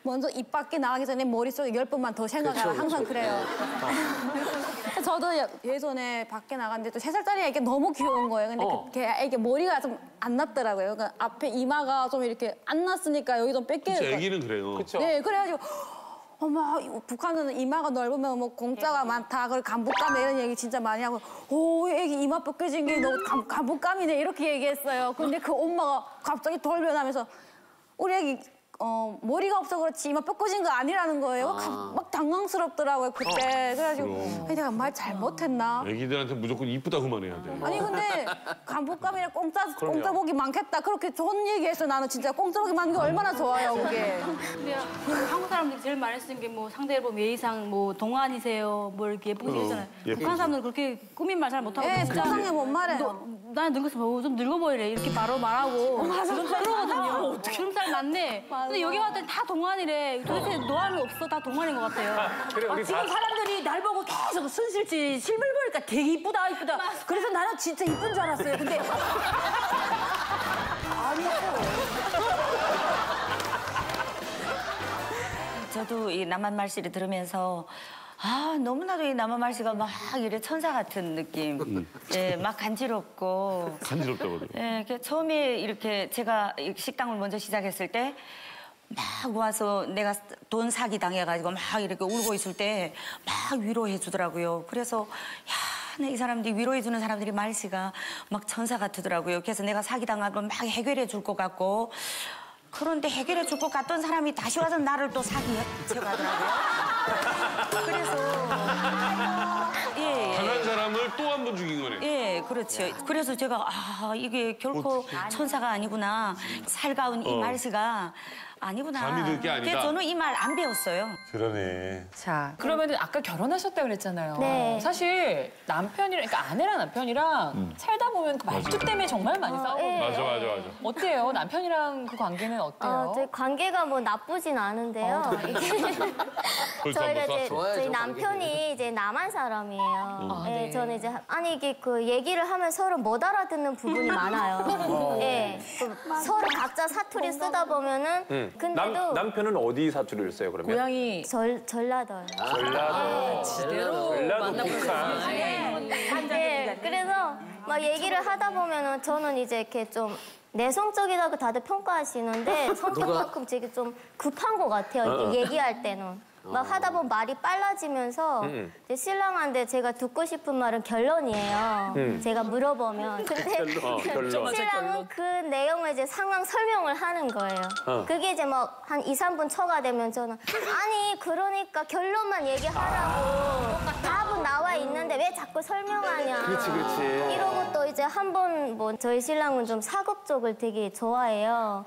먼저 입 밖에 나가기 전에 머릿속에 10번만 더 생각하라. 항상 그래요. 저도 예전에 밖에 나갔는데 또 3살짜리 애기 너무 귀여운 거예요. 근데 그 애기 머리가 좀 안 났더라고요. 그러니까 앞에 이마가 좀 이렇게 안 났으니까 여기 좀 뺏겨요. 그치, 애기는 그래요. 그쵸. 네, 그래가지고 엄마 북한은 이마가 넓으면 뭐 공짜가 많다. 그리고 간부감 이런 얘기 진짜 많이 하고 오 애기 이마 벗겨진 게 너무 간부감이네 이렇게 얘기했어요. 근데 그 엄마가 갑자기 돌변하면서 우리 애기 머리가 없어 그렇지 이마 뻗어진 거 아니라는 거예요. 막 당황스럽더라고요 그때. 그래가지고 내가 말 잘못했나? 애기들한테 무조건 이쁘다고만 해야 돼. 아니 근데 간부감이랑 공짜 보기 많겠다. 그렇게 좋은 얘기했어. 나는 진짜 공짜 보기 많은 게 얼마나 좋아요 그게. 근데 한국 사람들이 제일 많이 쓰는 게 뭐 상대를 보면 예의상 뭐 동안이세요 뭐 이렇게 예쁘게 얘기하잖아요. 북한 사람들은 그렇게 꾸민 말 잘 못하고 세상에 못 말해. 나는 늙었어 좀 늙어 보이래 이렇게 바로 말하고 그러거든요. 주름살 났네. 근데 여기 왔더니 다 동안이래. 도대체 노안이 없어? 다 동안인 것 같아요. 그래, 우리 지금 사람들이 날 보고 계속 순실지 실물 보니까 되게 이쁘다. 그래서 나는 진짜 이쁜 줄 알았어요. 근데 저도 이 남한 말씨를 들으면서 너무나도 이 남한 말씨가 막 이래 천사 같은 느낌. 예, 막 간지럽고. 간지럽다고 그래요. 예, 처음에 이렇게 제가 식당을 먼저 시작했을 때 막 와서 내가 돈 사기 당해가지고 막 이렇게 울고 있을 때 막 위로해 주더라고요. 그래서 이 사람들이 위로해주는 사람들이 말씨가 막 천사 같더라고요. 그래서 내가 사기당한 걸 막 해결해 줄 것 같고 그런데 해결해 줄 것 같던 사람이 다시 와서 나를 또 사기에 붙여가더라고요. 그래서 당한 사람을 또 한 번 죽인 거네. 예, 그렇죠. 그래서 제가 이게 결코 천사가 아니구나. 살가운 이 말씨가 아니구나. 감이 들 게 아니다. 그래서 저는 이 말 안 배웠어요. 그러네. 자, 그러면 아까 결혼하셨다 그랬잖아요. 네. 사실 남편이랑, 그러니까 아내랑 남편이랑 살다 보면 그 말투 때문에 정말 많이 싸우거든요. 네. 맞아. 어때요? 남편이랑 그 관계는 어때요? 저희 관계가 뭐 나쁘진 않은데요. 저희가 이제 저희 남편이 이제 남한 사람이에요. 네. 저는 이제 이게 그 얘기를 하면 서로 못 알아듣는 부분이 많아요. 예, 서로 각자 사투리 쓰다 보면은 근데도 남편은 어디 사투리를 써요, 그러면? 고향이 전라도요. 전라도. 전라도 북한. 네, 그래서 막 얘기를 하다 보면은 저는 이제 이렇게 좀 내성적이라고 다들 평가하시는데 성격만큼 되게 좀 급한 것 같아요. 이렇게 얘기할 때는. 막 하다 보면 말이 빨라지면서 이제 신랑한테 제가 듣고 싶은 말은 결론이에요. 제가 물어보면. 근데 결론. 신랑은 그 내용을 이제 상황 설명을 하는 거예요. 그게 이제 막 한 2, 3분 초가 되면 저는 그러니까 결론만 얘기하라고 답은 나와 있는데 왜 자꾸 설명하냐. 그렇지. 이러고 또 이제 한 번 뭐 저희 신랑은 좀 사극 쪽을 되게 좋아해요.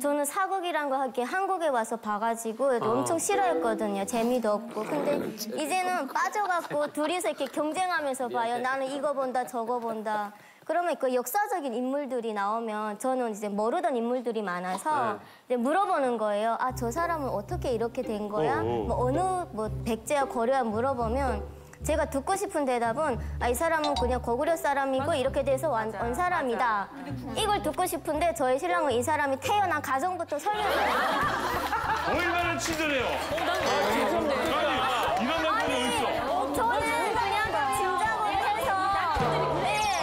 저는 사극이란 거 이렇게 한국에 와서 봐가지고 엄청 싫어했거든요. 재미도 없고. 근데 이제는 빠져갖고 둘이서 이렇게 경쟁하면서 봐요. 나는 이거 본다, 저거 본다. 그러면 그 역사적인 인물들이 나오면 저는 이제 모르던 인물들이 많아서 이제 물어보는 거예요. 저 사람은 어떻게 이렇게 된 거야? 뭐 어느 백제와 고려와 물어보면 제가 듣고 싶은 대답은 이 사람은 그냥 고구려 사람이고 이렇게 돼서 온 사람이다. 이걸 듣고 싶은데 저희 신랑은 이 사람이 태어난 가정부터 설명해요. 얼마나 친절해요. 아니, 이런 남편이 어딨어? 저는 그냥 짐작을 해서.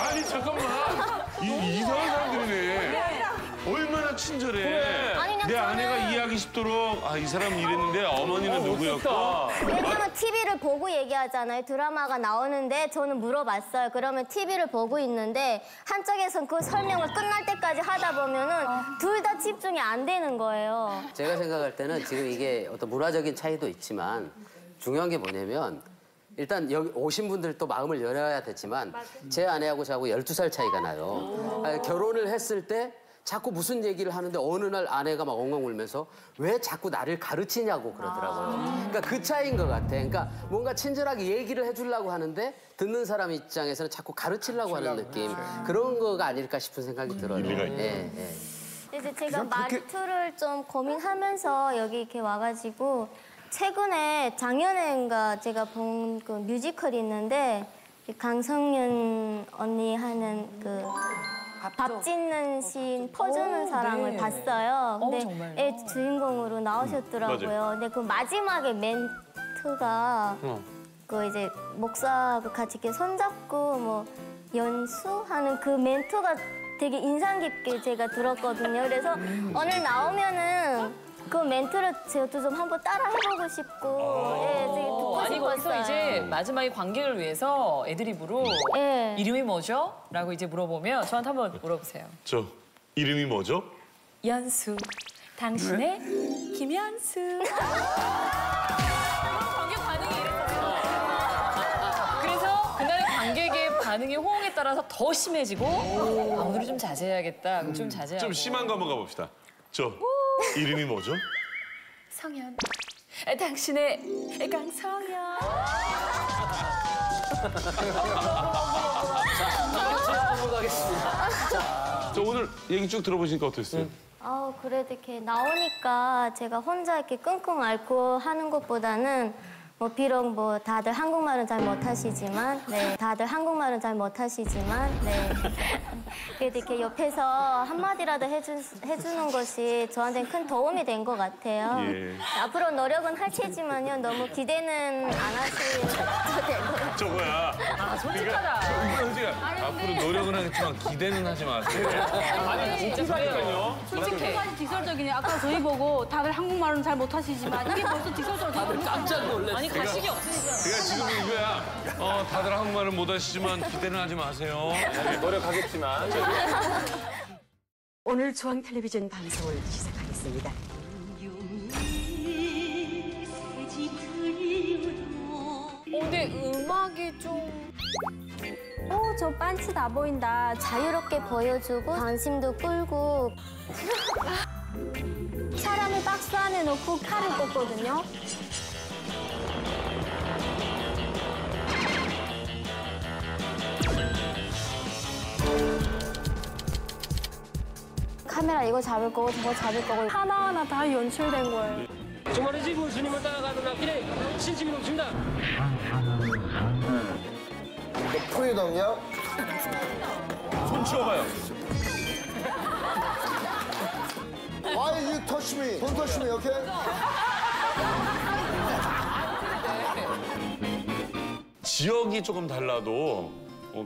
아니, 잠깐만. 이상한 사람들이네. 얼마나 친절해. 내 아내가 이해하기 쉽도록 이 사람은 이랬는데 어머니는 누구였고. 왜냐면 TV를 보고 얘기하잖아요. 드라마가 나오는데 저는 물어봤어요. 그러면 TV를 보고 있는데 한쪽에선 그 설명을 끝날 때까지 하다 보면은 둘 다 집중이 안 되는 거예요. 제가 생각할 때는 지금 이게 어떤 문화적인 차이도 있지만 중요한 게 뭐냐면 일단 여기 오신 분들도 마음을 열어야 되지만 제 아내하고 저하고 12살 차이가 나요. 결혼을 했을 때 자꾸 무슨 얘기를 하는데 어느 날 아내가 막 엉엉 울면서 왜 자꾸 나를 가르치냐고 그러더라고요. 그러니까 그 차이인 것 같아. 그러니까 뭔가 친절하게 얘기를 해주려고 하는데 듣는 사람 입장에서는 자꾸 가르치려고 하는 느낌. 그런 거가 아닐까 싶은 생각이 들어요. 이제 제가 말투를 좀 고민하면서 여기 이렇게 와가지고 최근에 작년에인가 제가 본 그 뮤지컬이 있는데 강성윤 언니 하는 그 밥 짓는 시인 퍼주는 사랑을 봤어요. 근데 주인공으로 나오셨더라고요. 근데 그 마지막에 멘트가 그 이제 목사하고 같이 이렇게 손잡고 뭐 연수하는 그 멘트가 되게 인상 깊게 제가 들었거든요. 그래서 오늘 나오면은 그 멘트를 저도 좀 한번 따라 해보고 싶고 되게 듣고 아니 거기서 싶었어요. 이제 마지막에 관객을 위해서 애드립으로 이름이 뭐죠? 라고 이제 물어보면 저한테 한번 물어보세요. 저 이름이 뭐죠? 연수. 당신의 김연수. 관객 반응이 이랬거든요. 그래서 그날의 관객의 반응이 호응에 따라서 더 심해지고 오늘은 좀 자제해야겠다. 좀 자제하고. 좀 심한 거 한번 가봅시다. 저 이름이 뭐죠? 성현. 당신의 강성현. 넘어가겠습니다. 저 오늘 얘기 쭉 들어보시니까 어떠셨어요? 그래도 이렇게 나오니까 제가 혼자 이렇게 끙끙 앓고 하는 것보다는 비록 다들 한국말은 잘 못하시지만, 그래도 이렇게 옆에서 한마디라도 해주는 것이 저한테는 큰 도움이 된 것 같아요. 예. 앞으로 노력은 할 테지만요, 너무 기대는 안 하셔도 될 것 같아요. 저거야. 솔직하다. 솔직하. 앞으로 노력은 하겠지만 기대는 하지 마세요. 아니, 진짜니까요. 솔직히 직설적이네. 아까 저희 보고 다들 한국말은 잘 못하시지만 이게 벌써 직설적으로 다들 깜짝 놀랐어요. 아니 가식이 없으시잖아요. 제가 지금 이거야. 다들 한국말은 못하시지만 기대는 하지 마세요. 노력하겠지만. 오늘 중앙텔레비전 방송을 시작하겠습니다. 근데 음악이 좀... 저 빤치 나 보인다. 자유롭게 보여주고 관심도 끌고. 사람을 박스 안에 넣고 칼을 꽂거든요. 카메라 이거 잡을 거고 저거 잡을 거고 하나하나 다 연출된 거예요. 정말의 집 예수님을 따라가는 앞길에 신심이 넘칩니다. 프리 넘냐? 손 치워봐요. Why you touch me? Don't touch me, okay? 지역이 조금 달라도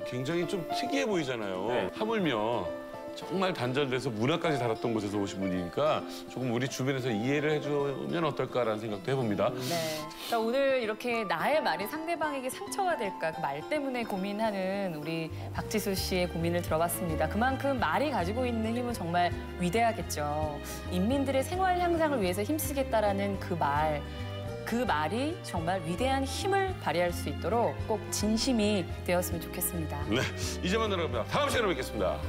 굉장히 좀 특이해 보이잖아요. 하물며 정말 단절돼서 문화까지 달았던 곳에서 오신 분이니까 조금 우리 주변에서 이해를 해주면 어떨까라는 생각도 해봅니다. 네. 자, 오늘 이렇게 나의 말이 상대방에게 상처가 될까 그 말 때문에 고민하는 우리 박지수 씨의 고민을 들어봤습니다. 그만큼 말이 가지고 있는 힘은 정말 위대하겠죠. 인민들의 생활 향상을 위해서 힘쓰겠다라는 그 말이 정말 위대한 힘을 발휘할 수 있도록 꼭 진심이 되었으면 좋겠습니다. 네, 이제 만나러 갑니다. 다음 시간에 뵙겠습니다.